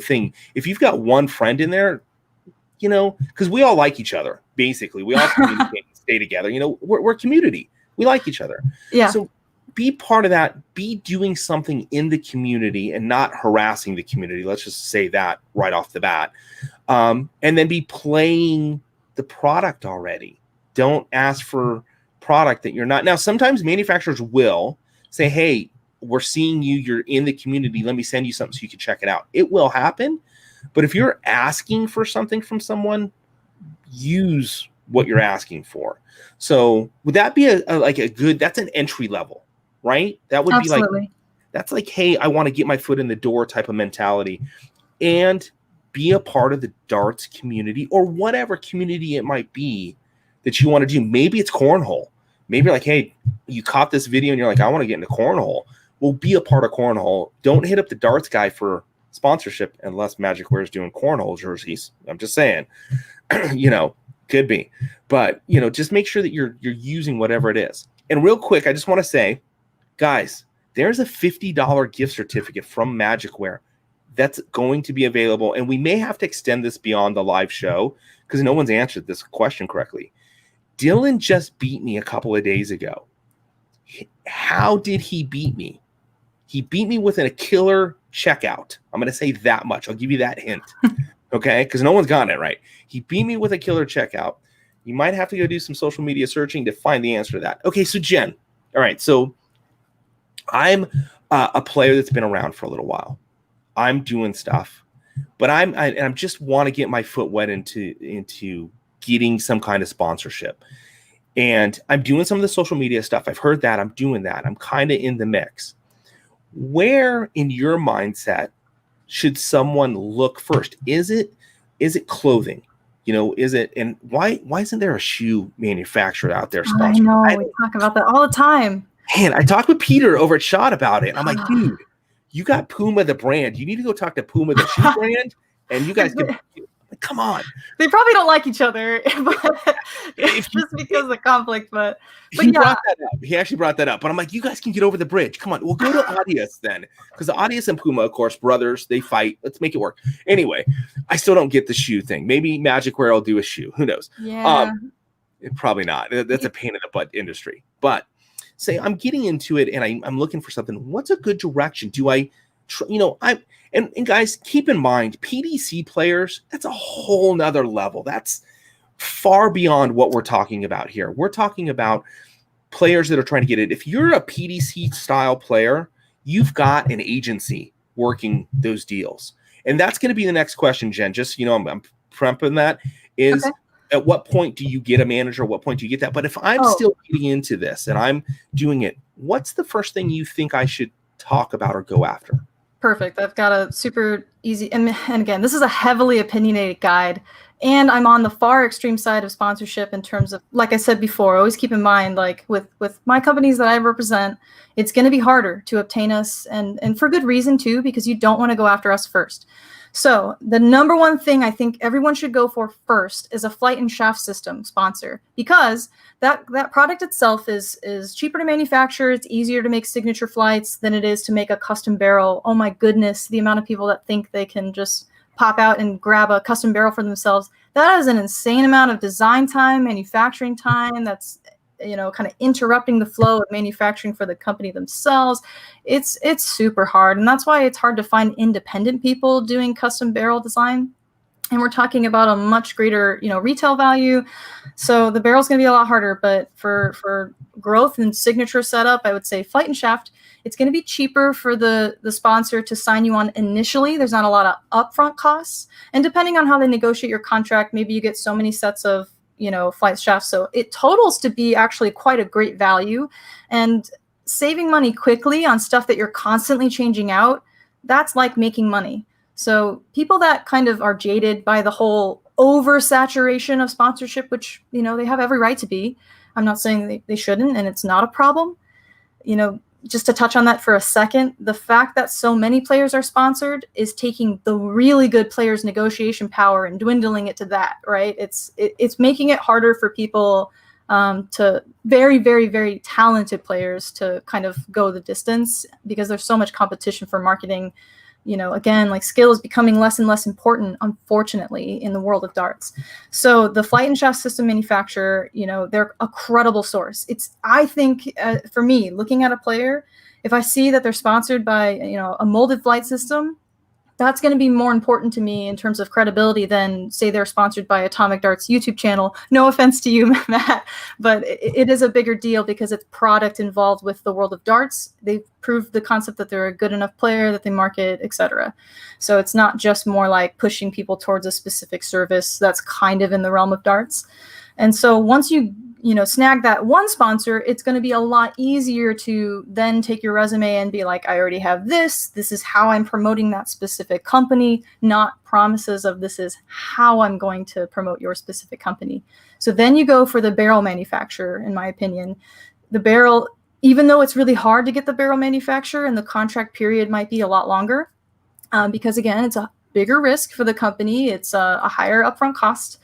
[SPEAKER 1] thing. If you've got one friend in there, because we all like each other, basically. We all communicate and stay together. We're community. We like each other.
[SPEAKER 2] Yeah.
[SPEAKER 1] So be part of that. Be doing something in the community and not harassing the community. Let's just say that right off the bat. And then be playing the product already. Don't ask for product that you're not. Now, sometimes manufacturers will say, hey, we're seeing you. You're in the community. Let me send you something so you can check it out. It will happen. But if you're asking for something from someone, use what you're asking for. So would that be a good, that's an entry level, right? That would
[SPEAKER 2] Absolutely.
[SPEAKER 1] be like, that's like, hey, I want to get my foot in the door type of mentality, and be a part of the darts community or whatever community it might be that you want to do. Maybe it's cornhole. Maybe you're like, hey, you caught this video and you're like, I want to get into cornhole. Well, be a part of cornhole. Don't hit up the darts guy for sponsorship unless MagicWear is doing cornhole jerseys. I'm just saying, could be, but just make sure that you're using whatever it is. And real quick, I just want to say, guys, there's a $50 gift certificate from MagicWear that's going to be available, and we may have to extend this beyond the live show because no one's answered this question correctly. Dylan just beat me a couple of days ago. How did he beat me? He beat me with a killer checkout. I'm going to say that much. I'll give you that hint. Okay? Because no one's gotten it right. He beat me with a killer checkout. You might have to go do some social media searching to find the answer to that. Okay, so Jen. All right, so I'm a player that's been around for a little while. I'm doing stuff, but I just want to get my foot wet into getting some kind of sponsorship. And I'm doing some of the social media stuff. I've heard that. I'm doing that. I'm kind of in the mix. Where in your mindset should someone look first? Is it clothing? Is it, and why isn't there a shoe manufacturer out there sponsoring?
[SPEAKER 2] I know, we talk about that all the time.
[SPEAKER 1] Man, I talked with Peter over at Shot about it. I'm like, dude, you got Puma the brand. You need to go talk to Puma the shoe brand, and you guys can come on.
[SPEAKER 2] They probably don't like each other, but it's just because of conflict. But
[SPEAKER 1] he brought that up. He actually brought that up. But I'm like, you guys can get over the bridge. Come on, we'll go to Audius then, because the Audius and Puma, of course, brothers. They fight. Let's make it work. Anyway, I still don't get the shoe thing. Maybe MagicWear will do a shoe. Who knows?
[SPEAKER 2] Yeah.
[SPEAKER 1] Probably not. That's a pain in the butt industry. But say I'm getting into it and I'm looking for something. What's a good direction? Do I, and guys, keep in mind, PDC players, that's a whole nother level. That's far beyond what we're talking about here. We're talking about players that are trying to get it. If you're a PDC style player, you've got an agency working those deals. And that's going to be the next question, Jen. Just, I'm prepping that is, okay. At what point do you get a manager? At what point do you get that? But if I'm still getting into this and I'm doing it, what's the first thing you think I should talk about or go after?
[SPEAKER 2] Perfect. I've got a super easy, and again, this is a heavily opinionated guide, and I'm on the far extreme side of sponsorship in terms of, like I said before, always keep in mind, like with my companies that I represent, it's going to be harder to obtain us, and for good reason too, because you don't want to go after us first. So the number one thing I think everyone should go for first is a flight and shaft system sponsor, because that product itself is cheaper to manufacture. It's easier to make signature flights than it is to make a custom barrel. Oh my goodness, the amount of people that think they can just pop out and grab a custom barrel for themselves. That is an insane amount of design time, manufacturing time. That's kind of interrupting the flow of manufacturing for the company themselves. It's super hard. And that's why it's hard to find independent people doing custom barrel design. And we're talking about a much greater, retail value. So the barrel's going to be a lot harder, but for growth and signature setup, I would say flight and shaft. It's going to be cheaper for the sponsor to sign you on initially. There's not a lot of upfront costs. And depending on how they negotiate your contract, maybe you get so many sets of flight shafts. So it totals to be actually quite a great value, and saving money quickly on stuff that you're constantly changing out. That's like making money. So people that kind of are jaded by the whole oversaturation of sponsorship, which, you know, they have every right to be. I'm not saying they shouldn't, and it's not a problem. You know, just to touch on that for a second, the fact that so many players are sponsored is taking the really good players' negotiation power and dwindling it to that, right? It's making it harder for people, to very, very, very talented players to kind of go the distance, because there's so much competition for marketing. You know, again, like, skill is becoming less and less important, unfortunately, in the world of darts. So the flight and shaft system manufacturer, you know, they're a credible source. I think, for me, looking at a player, if I see that they're sponsored by, you know, a molded flight system, that's going to be more important to me in terms of credibility than, say, they're sponsored by Atomic Darts YouTube channel. No offense to you, Matt, but it is a bigger deal because it's product involved with the world of darts. They've proved the concept that they're a good enough player that they market, etc. So it's not just more like pushing people towards a specific service that's kind of in the realm of darts. And so once you snag that one sponsor, it's going to be a lot easier to then take your resume and be like, I already have this. This is how I'm promoting that specific company, not promises of this is how I'm going to promote your specific company. So then you go for the barrel manufacturer, in my opinion. The barrel, even though it's really hard to get the barrel manufacturer and the contract period might be a lot longer, because again, it's a bigger risk for the company. It's a higher upfront cost.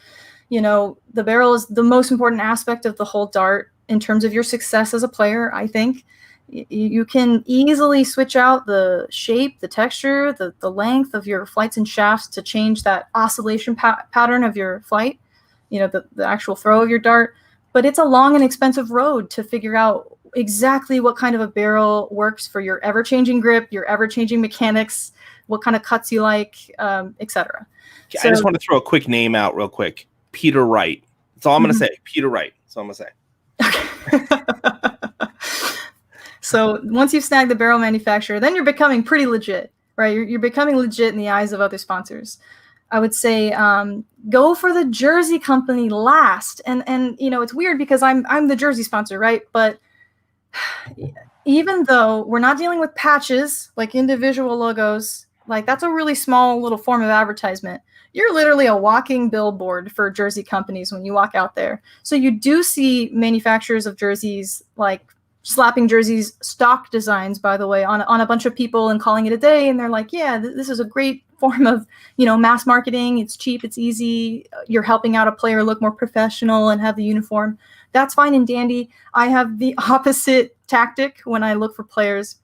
[SPEAKER 2] You know, the barrel is the most important aspect of the whole dart in terms of your success as a player, I think. You can easily switch out the shape, the texture, the length of your flights and shafts to change that oscillation pattern of your flight, you know, the actual throw of your dart. But it's a long and expensive road to figure out exactly what kind of a barrel works for your ever-changing grip, your ever-changing mechanics, what kind of cuts you like, etc.
[SPEAKER 1] I just want to throw a quick name out real quick. Peter Wright. That's all I'm going to say. Peter Wright. That's all I'm going
[SPEAKER 2] to say. So once you've snagged the barrel manufacturer, then you're becoming pretty legit, right? You're becoming legit in the eyes of other sponsors. I would say go for the jersey company last. And you know, it's weird because I'm the jersey sponsor, right? But even though we're not dealing with patches, like individual logos, like that's a really small little form of advertisement. You're literally a walking billboard for jersey companies when you walk out there. So you do see manufacturers of jerseys like slapping jerseys, stock designs, by the way, on a bunch of people and calling it a day. And they're like, yeah, this is a great form of, you know, mass marketing. It's cheap. It's easy. You're helping out a player look more professional and have the uniform. That's fine and dandy. I have the opposite tactic when I look for players.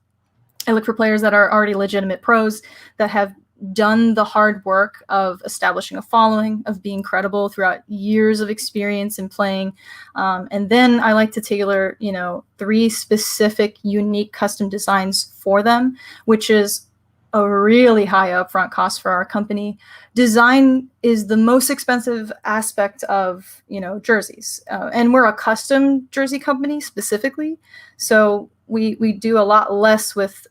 [SPEAKER 2] I look for players that are already legitimate pros that have done the hard work of establishing a following, of being credible throughout years of experience in playing. And then I like to tailor, you know, 3 specific, unique custom designs for them, which is a really high upfront cost for our company. Design is the most expensive aspect of, you know, jerseys. And we're a custom jersey company specifically. So we do a lot less with,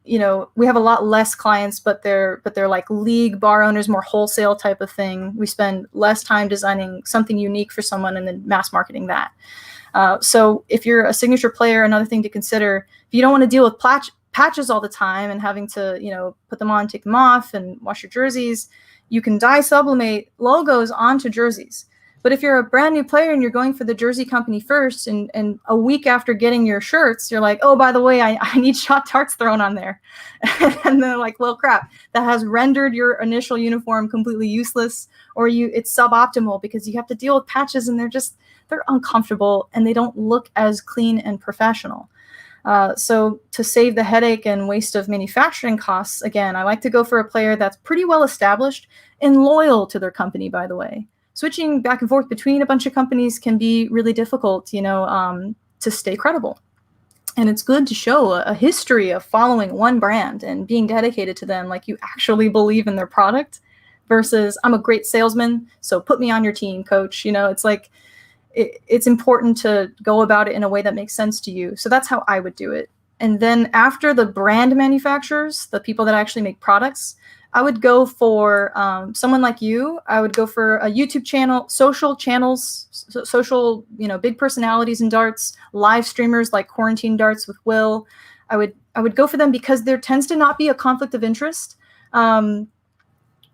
[SPEAKER 2] we have a lot less clients, but they're like league bar owners, more wholesale type of thing. We spend less time designing something unique for someone and then mass marketing that. So if you're a signature player, another thing to consider, if you don't want to deal with patches all the time and having to, you know, put them on, take them off and wash your jerseys, you can dye sublimate logos onto jerseys. But if you're a brand new player and you're going for the jersey company first, and a week after getting your shirts, you're like, oh, by the way, I need shot darts thrown on there. And they're like, well, crap, that has rendered your initial uniform completely useless, or it's suboptimal because you have to deal with patches and they're uncomfortable and they don't look as clean and professional. So to save the headache and waste of manufacturing costs, again, I like to go for a player that's pretty well established and loyal to their company, by the way. Switching back and forth between a bunch of companies can be really difficult, you know, to stay credible. And it's good to show a history of following one brand and being dedicated to them, like you actually believe in their product, versus I'm a great salesman, so put me on your team, coach. You know, it's like it's important to go about it in a way that makes sense to you. So that's how I would do it. And then after the brand manufacturers, the people that actually make products, I would go for someone like you. I would go for a YouTube channel, social channels, social, you know, big personalities in darts, live streamers like Quarantine Darts with Will. I would go for them because there tends to not be a conflict of interest.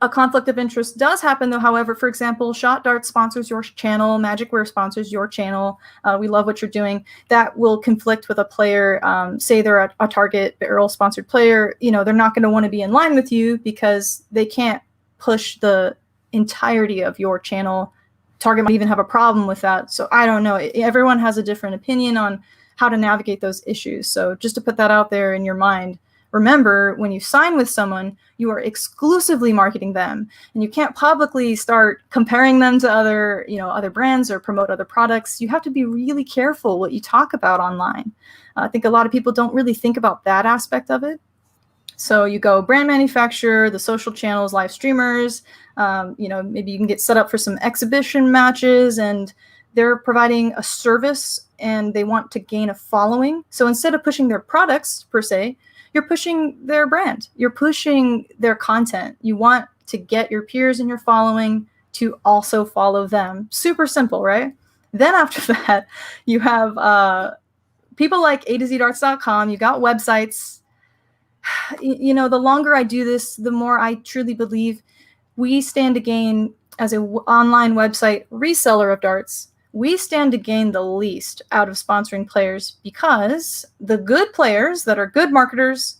[SPEAKER 2] a conflict of interest does happen, though. However, for example, Shot Dart sponsors your channel, MagicWear sponsors your channel. We love what you're doing. That will conflict with a player. Say they're a Target Barrel sponsored player. You know, they're not going to want to be in line with you because they can't push the entirety of your channel. Target might even have a problem with that. So I don't know. Everyone has a different opinion on how to navigate those issues. So just to put that out there in your mind, remember, when you sign with someone, you are exclusively marketing them, and you can't publicly start comparing them to other brands or promote other products. You have to be really careful what you talk about online. I think a lot of people don't really think about that aspect of it. So you go brand manufacturer, the social channels, live streamers, maybe you can get set up for some exhibition matches, and they're providing a service and they want to gain a following. So instead of pushing their products per se, you're pushing their brand. You're pushing their content. You want to get your peers and your following to also follow them. Super simple, right? Then after that, you have people like A2ZDarts.com. You got websites. You know, the longer I do this, the more I truly believe we stand to gain as an online website reseller of darts. We stand to gain the least out of sponsoring players, because the good players that are good marketers,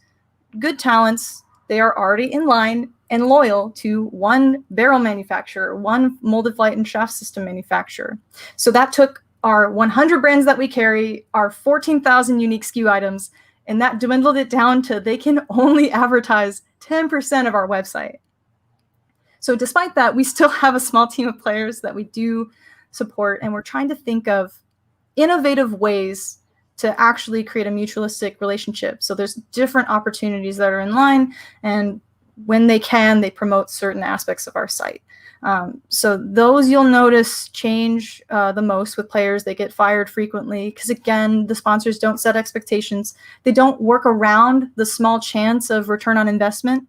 [SPEAKER 2] good talents, they are already in line and loyal to one barrel manufacturer, one molded flight and shaft system manufacturer. So that took our 100 brands that we carry, our 14,000 unique SKU items, and that dwindled it down to they can only advertise 10% of our website. So despite that, we still have a small team of players that we do support, and we're trying to think of innovative ways to actually create a mutualistic relationship. So there's different opportunities that are in line, and when they can, they promote certain aspects of our site. So those you'll notice change the most with players. They get fired frequently because, again, the sponsors don't set expectations. They don't work around the small chance of return on investment,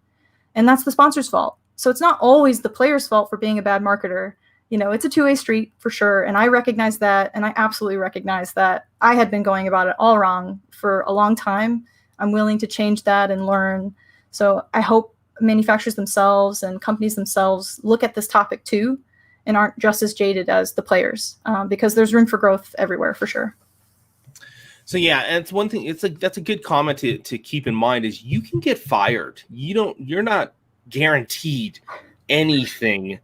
[SPEAKER 2] and that's the sponsor's fault. So it's not always the player's fault for being a bad marketer. You know, it's a two-way street for sure. And I recognize that. And I absolutely recognize that I had been going about it all wrong for a long time. I'm willing to change that and learn. So I hope manufacturers themselves and companies themselves look at this topic too, and aren't just as jaded as the players, because there's room for growth everywhere for sure.
[SPEAKER 1] So yeah, and it's one thing. That's a good comment to keep in mind, is you can get fired. You're not guaranteed anything.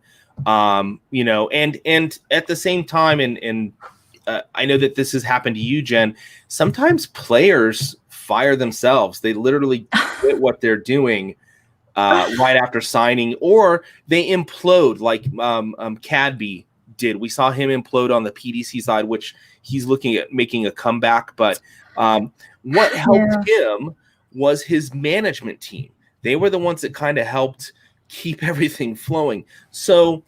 [SPEAKER 1] And at the same time, and I know that this has happened to you, Jen. Sometimes players fire themselves. They literally quit what they're doing right after signing, or they implode, like Cadby did. We saw him implode on the PDC side, which he's looking at making a comeback. But what helped him was his management team. They were the ones that kind of helped keep everything flowing. So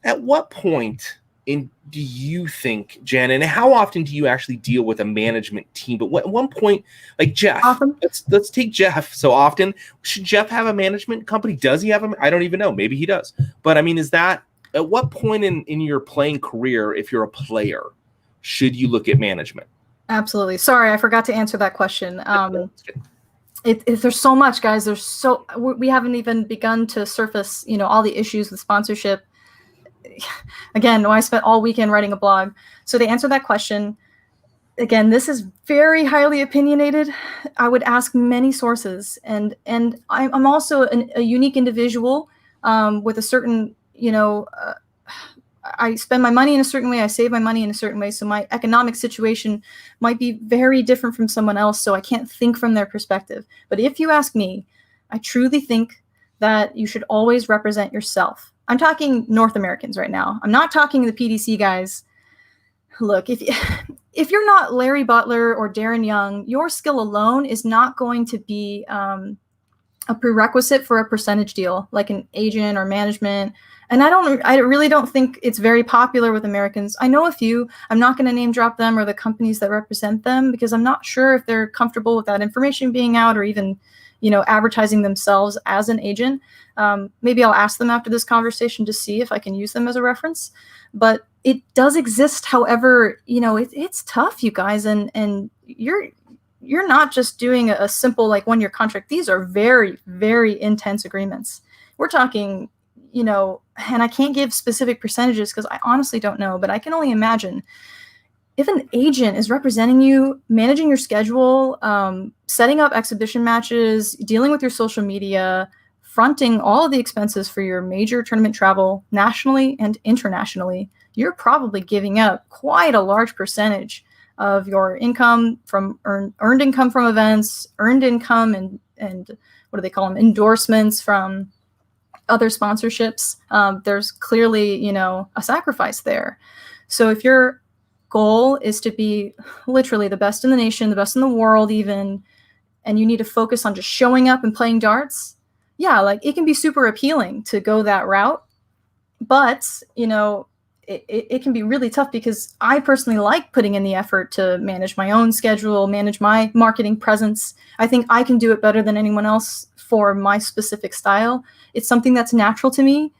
[SPEAKER 1] at what point do you think, Jen, and how often do you actually deal with a management team? But at one point, like Jeff,
[SPEAKER 2] Often.
[SPEAKER 1] let's take Jeff. So often, should Jeff have a management company? Does he have I don't even know. Maybe he does. But I mean, is that at what point in your playing career, if you're a player, should you look at management?
[SPEAKER 2] Absolutely. Sorry, I forgot to answer that question. There's so much, guys. We haven't even begun to surface, all the issues with sponsorship. Again, I spent all weekend writing a blog. So to answer that question, again, this is very highly opinionated. I would ask many sources, and I'm also a unique individual with a certain, I spend my money in a certain way. I save my money in a certain way. So my economic situation might be very different from someone else. So I can't think from their perspective. But if you ask me, I truly think that you should always represent yourself. I'm talking North Americans right now. I'm not talking the PDC guys. Look, if you're not Larry Butler or Darren Young, your skill alone is not going to be a prerequisite for a percentage deal, like an agent or management. And I really don't think it's very popular with Americans. I know a few. I'm not going to name drop them or the companies that represent them, because I'm not sure if they're comfortable with that information being out, or even, advertising themselves as an agent. Maybe I'll ask them after this conversation to see if I can use them as a reference. But it does exist. However, it's tough, you guys, and you're not just doing a simple, like, 1-year contract. These are very, very intense agreements. We're talking, and I can't give specific percentages because I honestly don't know, but I can only imagine if an agent is representing you, managing your schedule, setting up exhibition matches, dealing with your social media, fronting all of the expenses for your major tournament travel nationally and internationally, you're probably giving up quite a large percentage of your income from earned income from events, earned income and what do they call them, endorsements from other sponsorships. There's clearly, a sacrifice there. So if your goal is to be literally the best in the nation, the best in the world even, and you need to focus on just showing up and playing darts, yeah, like it can be super appealing to go that route. But, it can be really tough because I personally like putting in the effort to manage my own schedule, manage my marketing presence. I think I can do it better than anyone else for my specific style. It's something that's natural to me.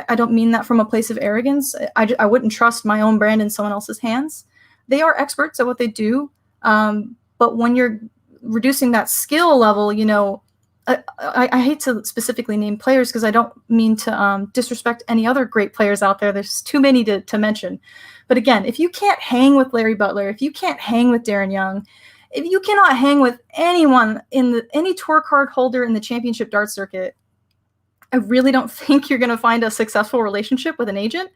[SPEAKER 2] I don't mean that from a place of arrogance. I wouldn't trust my own brand in someone else's hands. They are experts at what they do. But when you're reducing that skill level, I hate to specifically name players because I don't mean to disrespect any other great players out there. There's too many to mention. But again, if you can't hang with Larry Butler, if you can't hang with Darren Young, if you cannot hang with anyone any tour card holder in the championship dart circuit, I really don't think you're going to find a successful relationship with an agent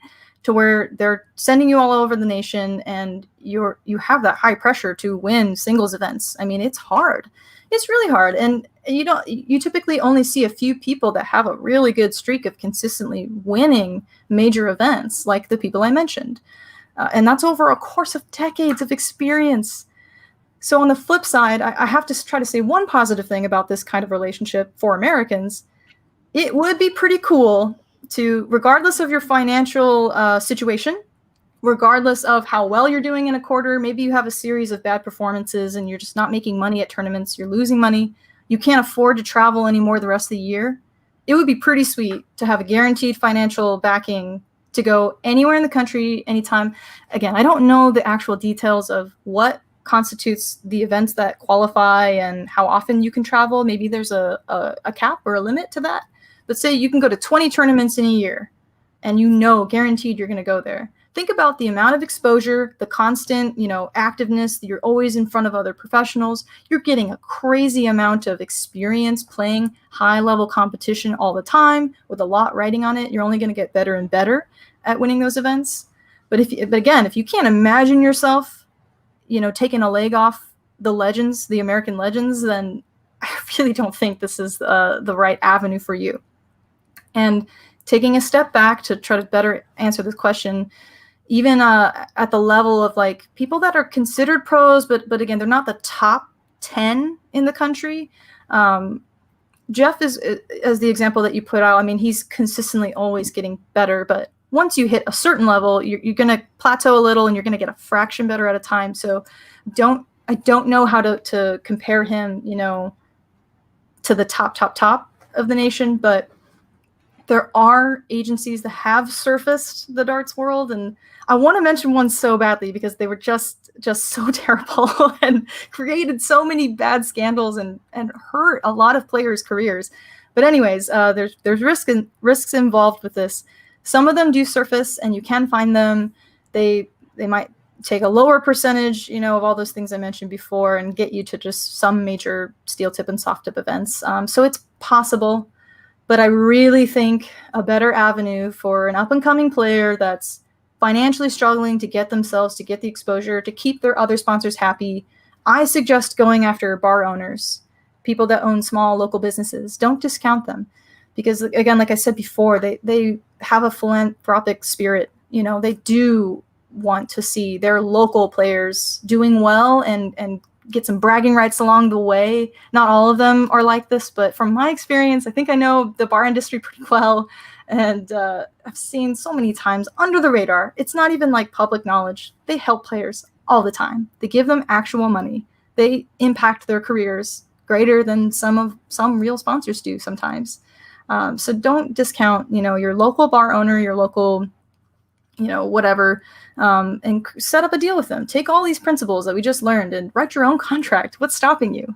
[SPEAKER 2] to where they're sending you all over the nation and you have that high pressure to win singles events. I mean, it's hard. It's really hard. And you typically only see a few people that have a really good streak of consistently winning major events, like the people I mentioned. And that's over a course of decades of experience. So on the flip side, I have to try to say one positive thing about this kind of relationship for Americans. It would be pretty cool to, regardless of your financial situation, regardless of how well you're doing in a quarter, maybe you have a series of bad performances and you're just not making money at tournaments, you're losing money, you can't afford to travel anymore the rest of the year. It would be pretty sweet to have a guaranteed financial backing to go anywhere in the country, anytime. Again, I don't know the actual details of what constitutes the events that qualify and how often you can travel. Maybe there's a cap or a limit to that. But say you can go to 20 tournaments in a year and guaranteed you're going to go there. Think about the amount of exposure, the constant, activeness, that you're always in front of other professionals. You're getting a crazy amount of experience playing high-level competition all the time with a lot riding on it. You're only going to get better and better at winning those events. But again, if you can't imagine yourself, taking a leg off the legends, the American legends, then I really don't think this is the right avenue for you. And taking a step back to try to better answer this question, even at the level of like people that are considered pros, but again, they're not the top 10 in the country. Jeff is, as the example that you put out, I mean, he's consistently always getting better, but once you hit a certain level, you're going to plateau a little and you're going to get a fraction better at a time. So I don't know how to compare him, to the top of the nation, but there are agencies that have surfaced the darts world, and I want to mention one so badly because they were just so terrible and created so many bad scandals and hurt a lot of players' careers. But anyways, there's risks involved with this. Some of them do surface, and you can find them. They might take a lower percentage, of all those things I mentioned before, and get you to just some major steel tip and soft tip events. So it's possible. But I really think a better avenue for an up-and-coming player that's financially struggling to get the exposure, to keep their other sponsors happy, I suggest going after bar owners, people that own small local businesses. Don't discount them. Because, again, like I said before, they have a philanthropic spirit. They do want to see their local players doing well and get some bragging rights along the way. Not all of them are like this, but from my experience, I think I know the bar industry pretty well. And I've seen so many times under the radar. It's not even like public knowledge. They help players all the time. They give them actual money. They impact their careers greater than some real sponsors do sometimes. So don't discount, your local bar owner, your local, whatever, and set up a deal with them. Take all these principles that we just learned and write your own contract. What's stopping you,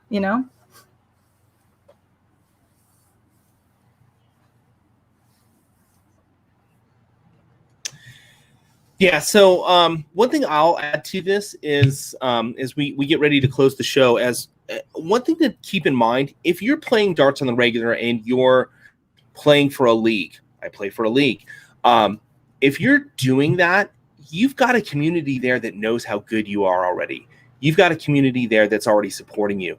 [SPEAKER 1] Yeah. So one thing I'll add to this is as we get ready to close the show, as one thing to keep in mind, if you're playing darts on the regular and you're playing for a league, I play for a league. If you're doing that, you've got a community there that knows how good you are already. You've got a community there that's already supporting you.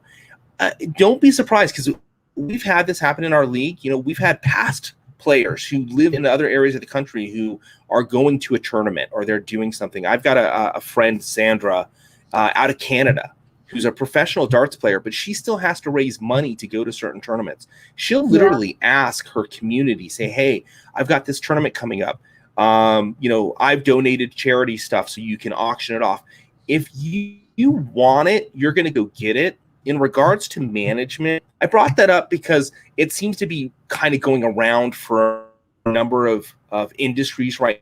[SPEAKER 1] Don't be surprised, because we've had this happen in our league. You know, we've had past players who live in other areas of the country who are going to a tournament or they're doing something. I've got a friend, Sandra, out of Canada, who's a professional darts player, but she still has to raise money to go to certain tournaments. She'll literally ask her community, say, hey, I've got this tournament coming up. You know, I've donated charity stuff so you can auction it off. If you want it, you're going to go get it. In regards to management, I brought that up because it seems to be kind of going around for a number of industries right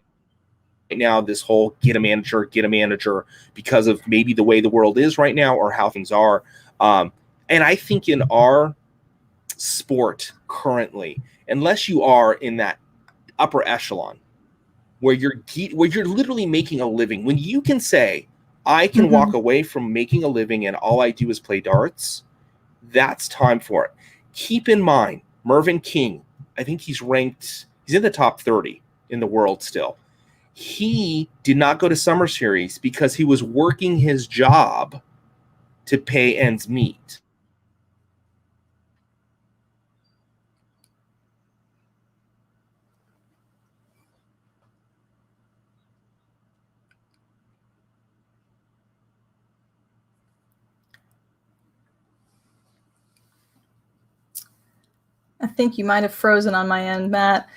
[SPEAKER 1] now, this whole get a manager, because of maybe the way the world is right now or how things are. And I think in our sport currently, unless you are in that upper echelon where you're literally making a living, when you can say, I can walk away from making a living and all I do is play darts, that's time for it. Keep in mind, Mervyn King, I think he's in the top 30 in the world still. He did not go to Summer Series because he was working his job to pay ends meet.
[SPEAKER 2] I think you might have frozen on my end, Matt.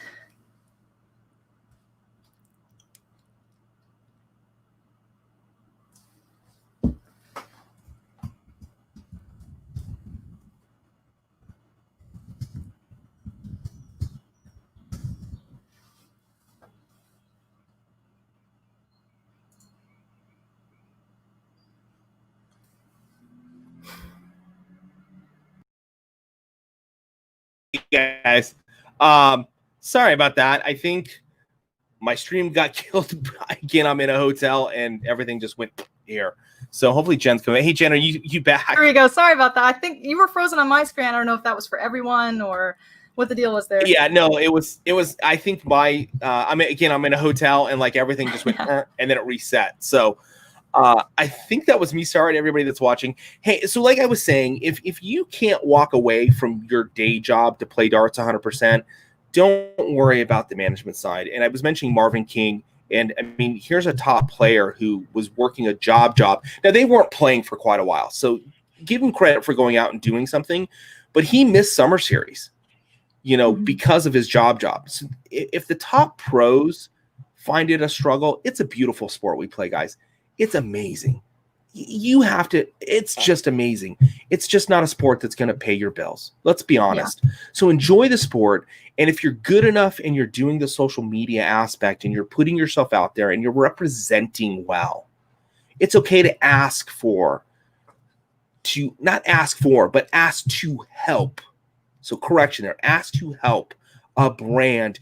[SPEAKER 1] Guys, sorry about that. I think my stream got killed again. I'm in a hotel and everything just went here. So hopefully Jen's coming. Hey Jen, are you back?
[SPEAKER 2] There you go. Sorry about that. I think you were frozen on my screen. I don't know if that was for everyone or what the deal was there.
[SPEAKER 1] Yeah, no, it was. I think I'm in a hotel and like everything just went and then it reset. So I think that was me. Sorry to everybody that's watching. Hey, so like I was saying, if you can't walk away from your day job to play darts 100%, don't worry about the management side. And I was mentioning Marvin King. And I mean, here's a top player who was working a job. Now, they weren't playing for quite a while, so give him credit for going out and doing something. But he missed Summer Series, you know, because of his job. So if the top pros find it a struggle, it's a beautiful sport we play, guys. It's amazing. You have to, it's just amazing. It's just not a sport that's going to pay your bills. Let's be honest. Yeah. So enjoy the sport. And if you're good enough and you're doing the social media aspect and you're putting yourself out there and you're representing well, it's okay to ask to help. So correction there, ask to help a brand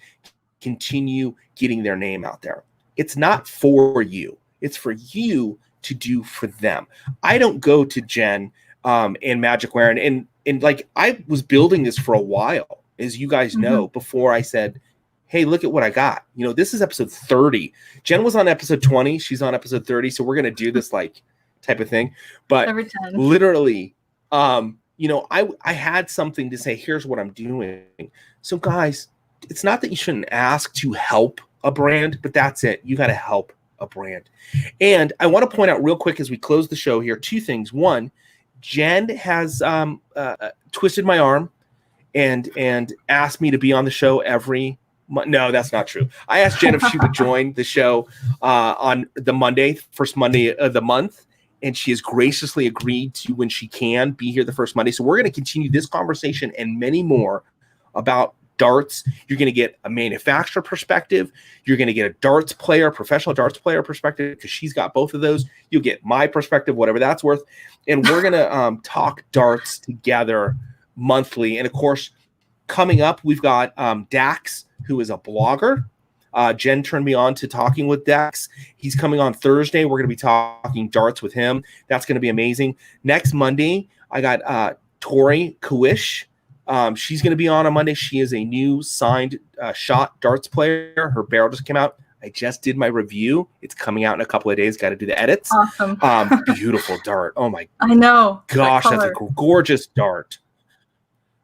[SPEAKER 1] continue getting their name out there. It's not for you. It's for you to do for them. I don't go to Jen and MagicWear and like I was building this for a while, as you guys know, before I said, hey, look at what I got. You know, this is episode 30. Jen was on episode 20. She's on episode 30. So we're going to do this like type of thing. But literally, you know, I had something to say, here's what I'm doing. So guys, it's not that you shouldn't ask to help a brand, but that's it. You got to help a brand. And I want to point out real quick as we close the show here, two things. One, Jen has twisted my arm and asked me to be on the show every month. No, that's not true. I asked Jen if she would join the show on the first Monday of the month, and she has graciously agreed to, when she can, be here the first Monday. So we're going to continue this conversation and many more about darts. You're going to get a manufacturer perspective. You're going to get a professional darts player perspective, because she's got both of those. You'll get my perspective, whatever that's worth. And we're going to talk darts together monthly. And of course, coming up, we've got Dax, who is a blogger. Jen turned me on to talking with Dex. He's coming on Thursday. We're going to be talking darts with him. That's going to be amazing. Next Monday, I got Tori Kuish. She's going to be on Monday. She is a new signed shot darts player. Her barrel just came out. I just did my review. It's coming out in a couple of days. Got to do the edits.
[SPEAKER 2] Awesome.
[SPEAKER 1] Beautiful dart. Oh my
[SPEAKER 2] I know.
[SPEAKER 1] gosh, that's a gorgeous dart.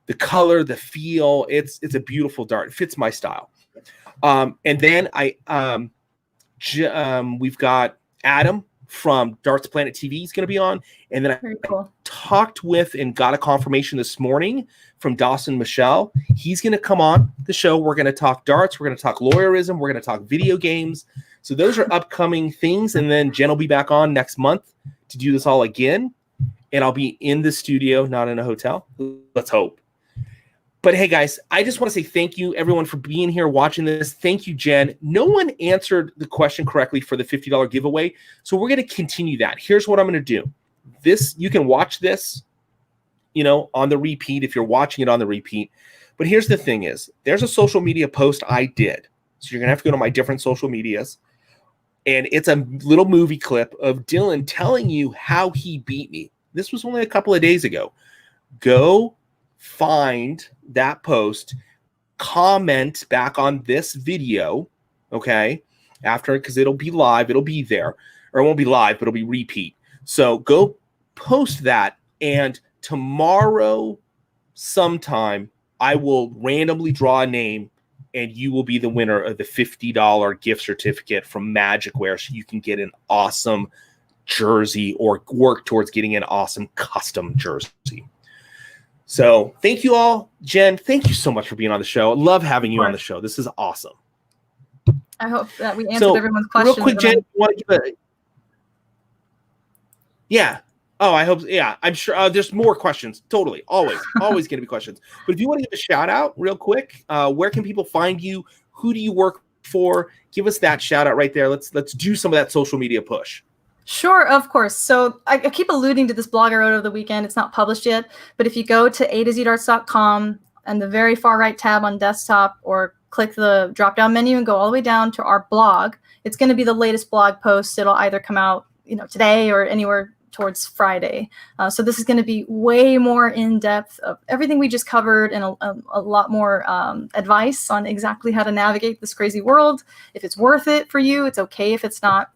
[SPEAKER 1] The color, the feel, it's a beautiful dart. It fits my style. And then we've got Adam from Darts Planet TV. He's going to be on. And then
[SPEAKER 2] Very cool.
[SPEAKER 1] talked with and got a confirmation this morning from Dawson Michelle. He's going to come on the show. We're going to talk darts. We're going to talk lawyerism. We're going to talk video games. So those are upcoming things. And then Jen will be back on next month to do this all again. And I'll be in the studio, not in a hotel. Let's hope. But hey, guys, I just want to say thank you, everyone, for being here watching this. Thank you, Jen. No one answered the question correctly for the $50 giveaway, so we're going to continue that. Here's what I'm going to do. You can watch this, on the repeat if you're watching it on the repeat. But here's the thing is, there's a social media post I did. So you're going to have to go to my different social medias. And it's a little movie clip of Dylan telling you how he beat me. This was only a couple of days ago. Go find that post, comment back on this video, okay? Because it'll be live, it'll be there. Or it won't be live, but it'll be repeat. So go post that, and tomorrow sometime I will randomly draw a name, and you will be the winner of the $50 gift certificate from MagicWear, so you can get an awesome jersey or work towards getting an awesome custom jersey. So thank you all. Jen, thank you so much for being on the show. I love having you on the show. This is awesome.
[SPEAKER 2] I hope that we answered everyone's questions.
[SPEAKER 1] Real quick, Jen, you want to give a... Yeah. Oh, I hope. Yeah, I'm sure there's more questions. Totally. Always going to be questions. But if you want to give a shout out real quick, where can people find you? Who do you work for? Give us that shout out right there. Let's do some of that social media push.
[SPEAKER 2] Sure, of course. So I keep alluding to this blog I wrote over the weekend. It's not published yet, but if you go to a2zdarts.com and the very far right tab on desktop, or click the drop down menu and go all the way down to our blog, it's going to be the latest blog post. It'll either come out, today or anywhere towards Friday. So this is going to be way more in depth of everything we just covered, and a lot more advice on exactly how to navigate this crazy world. If it's worth it for you, it's okay if it's not.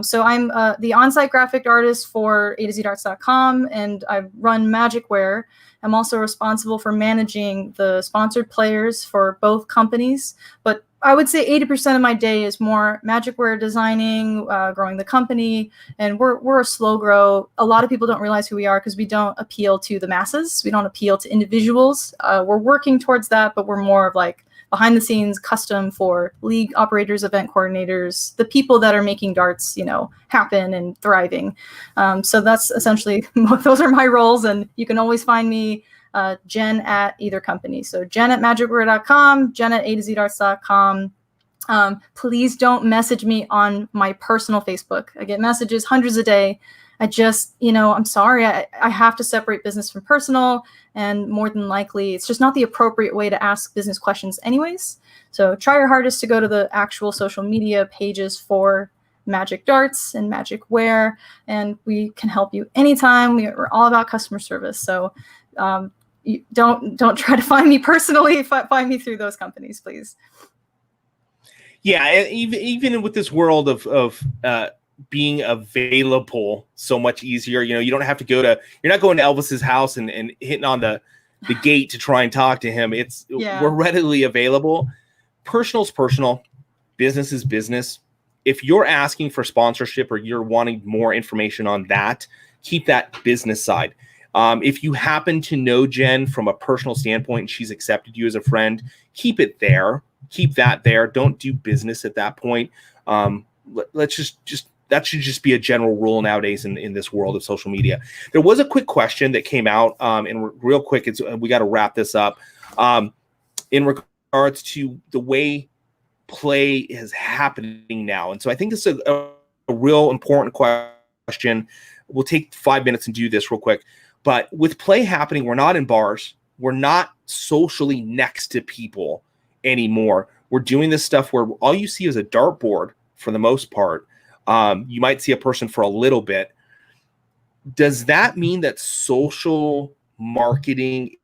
[SPEAKER 2] So I'm the on-site graphic artist for a2zdarts.com, and I run MagicWear. I'm also responsible for managing the sponsored players for both companies. But I would say 80% of my day is more MagicWear designing, growing the company, and we're a slow grow. A lot of people don't realize who we are because we don't appeal to the masses. We don't appeal to individuals. We're working towards that, but we're more of like behind the scenes, custom for league operators, event coordinators, the people that are making darts, happen and thriving. So that's essentially, those are my roles. And you can always find me, Jen at either company. So Jen at magicwear.com, Jen at a2zdarts.com. Please don't message me on my personal Facebook. I get messages hundreds a day. I just, I'm sorry, I have to separate business from personal, and more than likely, it's just not the appropriate way to ask business questions anyways. So try your hardest to go to the actual social media pages for Magic Darts and MagicWear, and we can help you anytime. We're all about customer service. So you don't try to find me personally. Find me through those companies, please.
[SPEAKER 1] Yeah, even with this world of being available so much easier, you don't have to you're not going to Elvis's house and hitting on the gate to try and talk to him. We're readily available. Personal's personal, business is business. If you're asking for sponsorship or you're wanting more information on that, keep that business side. If you happen to know Jen from a personal standpoint and she's accepted you as a friend, keep it there. Keep that there. Don't do business at that point. Let's just that should just be a general rule nowadays in this world of social media. There was a quick question that came out, and real quick, we got to wrap this up. In regards to the way play is happening now, and so I think this is a real important question. We'll take 5 minutes and do this real quick. But with play happening, we're not in bars. We're not socially next to people anymore. We're doing this stuff where all you see is a dartboard for the most part. You might see a person for a little bit. Does that mean that social marketing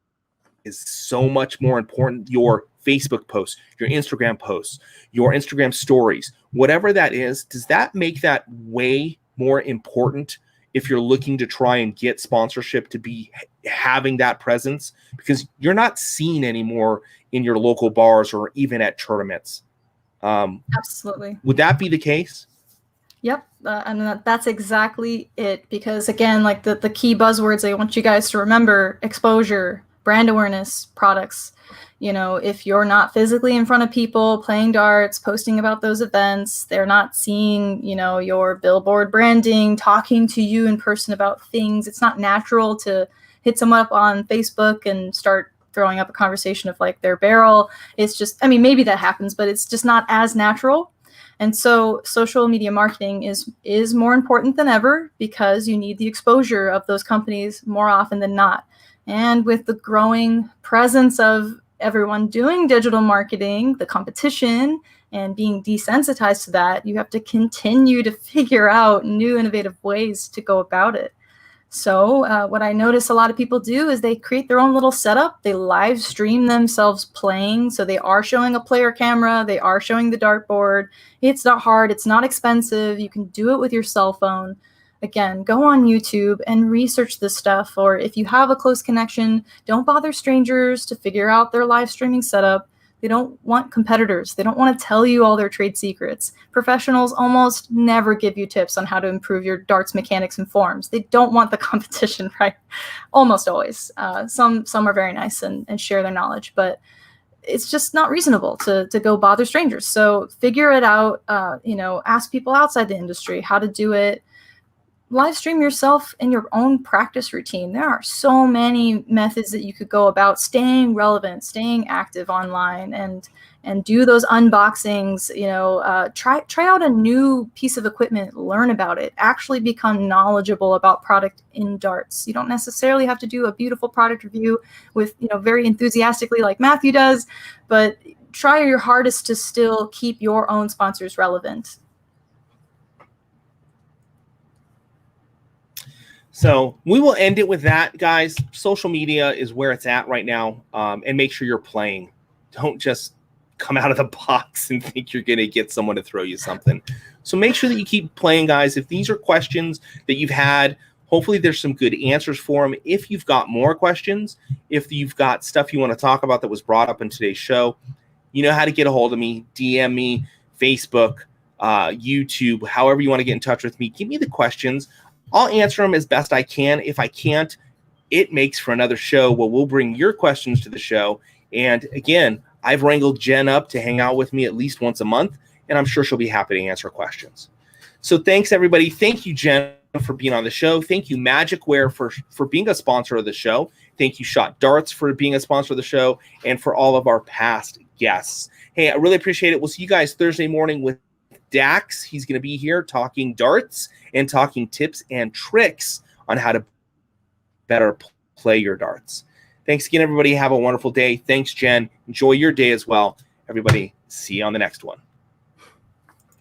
[SPEAKER 1] is so much more important? Your Facebook posts, your Instagram posts, your Instagram stories, whatever that is, does that make that way more important if you're looking to try and get sponsorship, to be having that presence? Because you're not seen anymore in your local bars or even at tournaments.
[SPEAKER 2] Absolutely.
[SPEAKER 1] Would that be the case?
[SPEAKER 2] Yep. And that's exactly it. Because again, like the key buzzwords I want you guys to remember: exposure, brand awareness, products. You know, if you're not physically in front of people playing darts, posting about those events, they're not seeing, you know, your billboard branding, talking to you in person about things. It's not natural to hit someone up on Facebook and start throwing up a conversation of like their barrel. It's just, I mean, maybe that happens, but it's just not as natural. And so social media marketing is more important than ever, because you need the exposure of those companies more often than not. And with the growing presence of everyone doing digital marketing, the competition, and being desensitized to that, you have to continue to figure out new innovative ways to go about it. So what I notice a lot of people do is they create their own little setup. They live stream themselves playing. So they are showing a player camera. They are showing the dartboard. It's not hard. It's not expensive. You can do it with your cell phone. Again, go on YouTube and research this stuff. Or if you have a close connection, don't bother strangers to figure out their live streaming setup. They don't want competitors. They don't want to tell you all their trade secrets. Professionals almost never give you tips on how to improve your darts mechanics and forms. They don't want the competition, right? Almost always. Some are very nice and share their knowledge, but it's just not reasonable to go bother strangers. So figure it out. Ask people outside the industry how to do it. Live stream yourself in your own practice routine. There are so many methods that you could go about staying relevant, staying active online, and do those unboxings. Try out a new piece of equipment, learn about it, actually become knowledgeable about product in darts. You don't necessarily have to do a beautiful product review with, very enthusiastically like Matthew does, but try your hardest to still keep your own sponsors relevant.
[SPEAKER 1] So we will end it with that, guys. Social media is where it's at right now, and make sure you're playing. Don't just come out of the box and think you're going to get someone to throw you something. So make sure that you keep playing, guys. If these are questions that you've had, hopefully there's some good answers for them. If you've got more questions, if you've got stuff you want to talk about that was brought up in today's show, you know how to get a hold of me. DM me, Facebook, YouTube, however you want to get in touch with me. Give me the questions. I'll answer them as best I can. If I can't, it makes for another show where we'll bring your questions to the show. And again, I've wrangled Jen up to hang out with me at least once a month, and I'm sure she'll be happy to answer questions. So thanks, everybody. Thank you, Jen, for being on the show. Thank you, MagicWear, for being a sponsor of the show. Thank you, Shot Darts, for being a sponsor of the show, and for all of our past guests. Hey, I really appreciate it. We'll see you guys Thursday morning with Dax. He's going to be here talking darts and talking tips and tricks on how to better play your darts. Thanks again, everybody. Have a wonderful day. Thanks, Jen. Enjoy your day as well. Everybody, see you on the next one.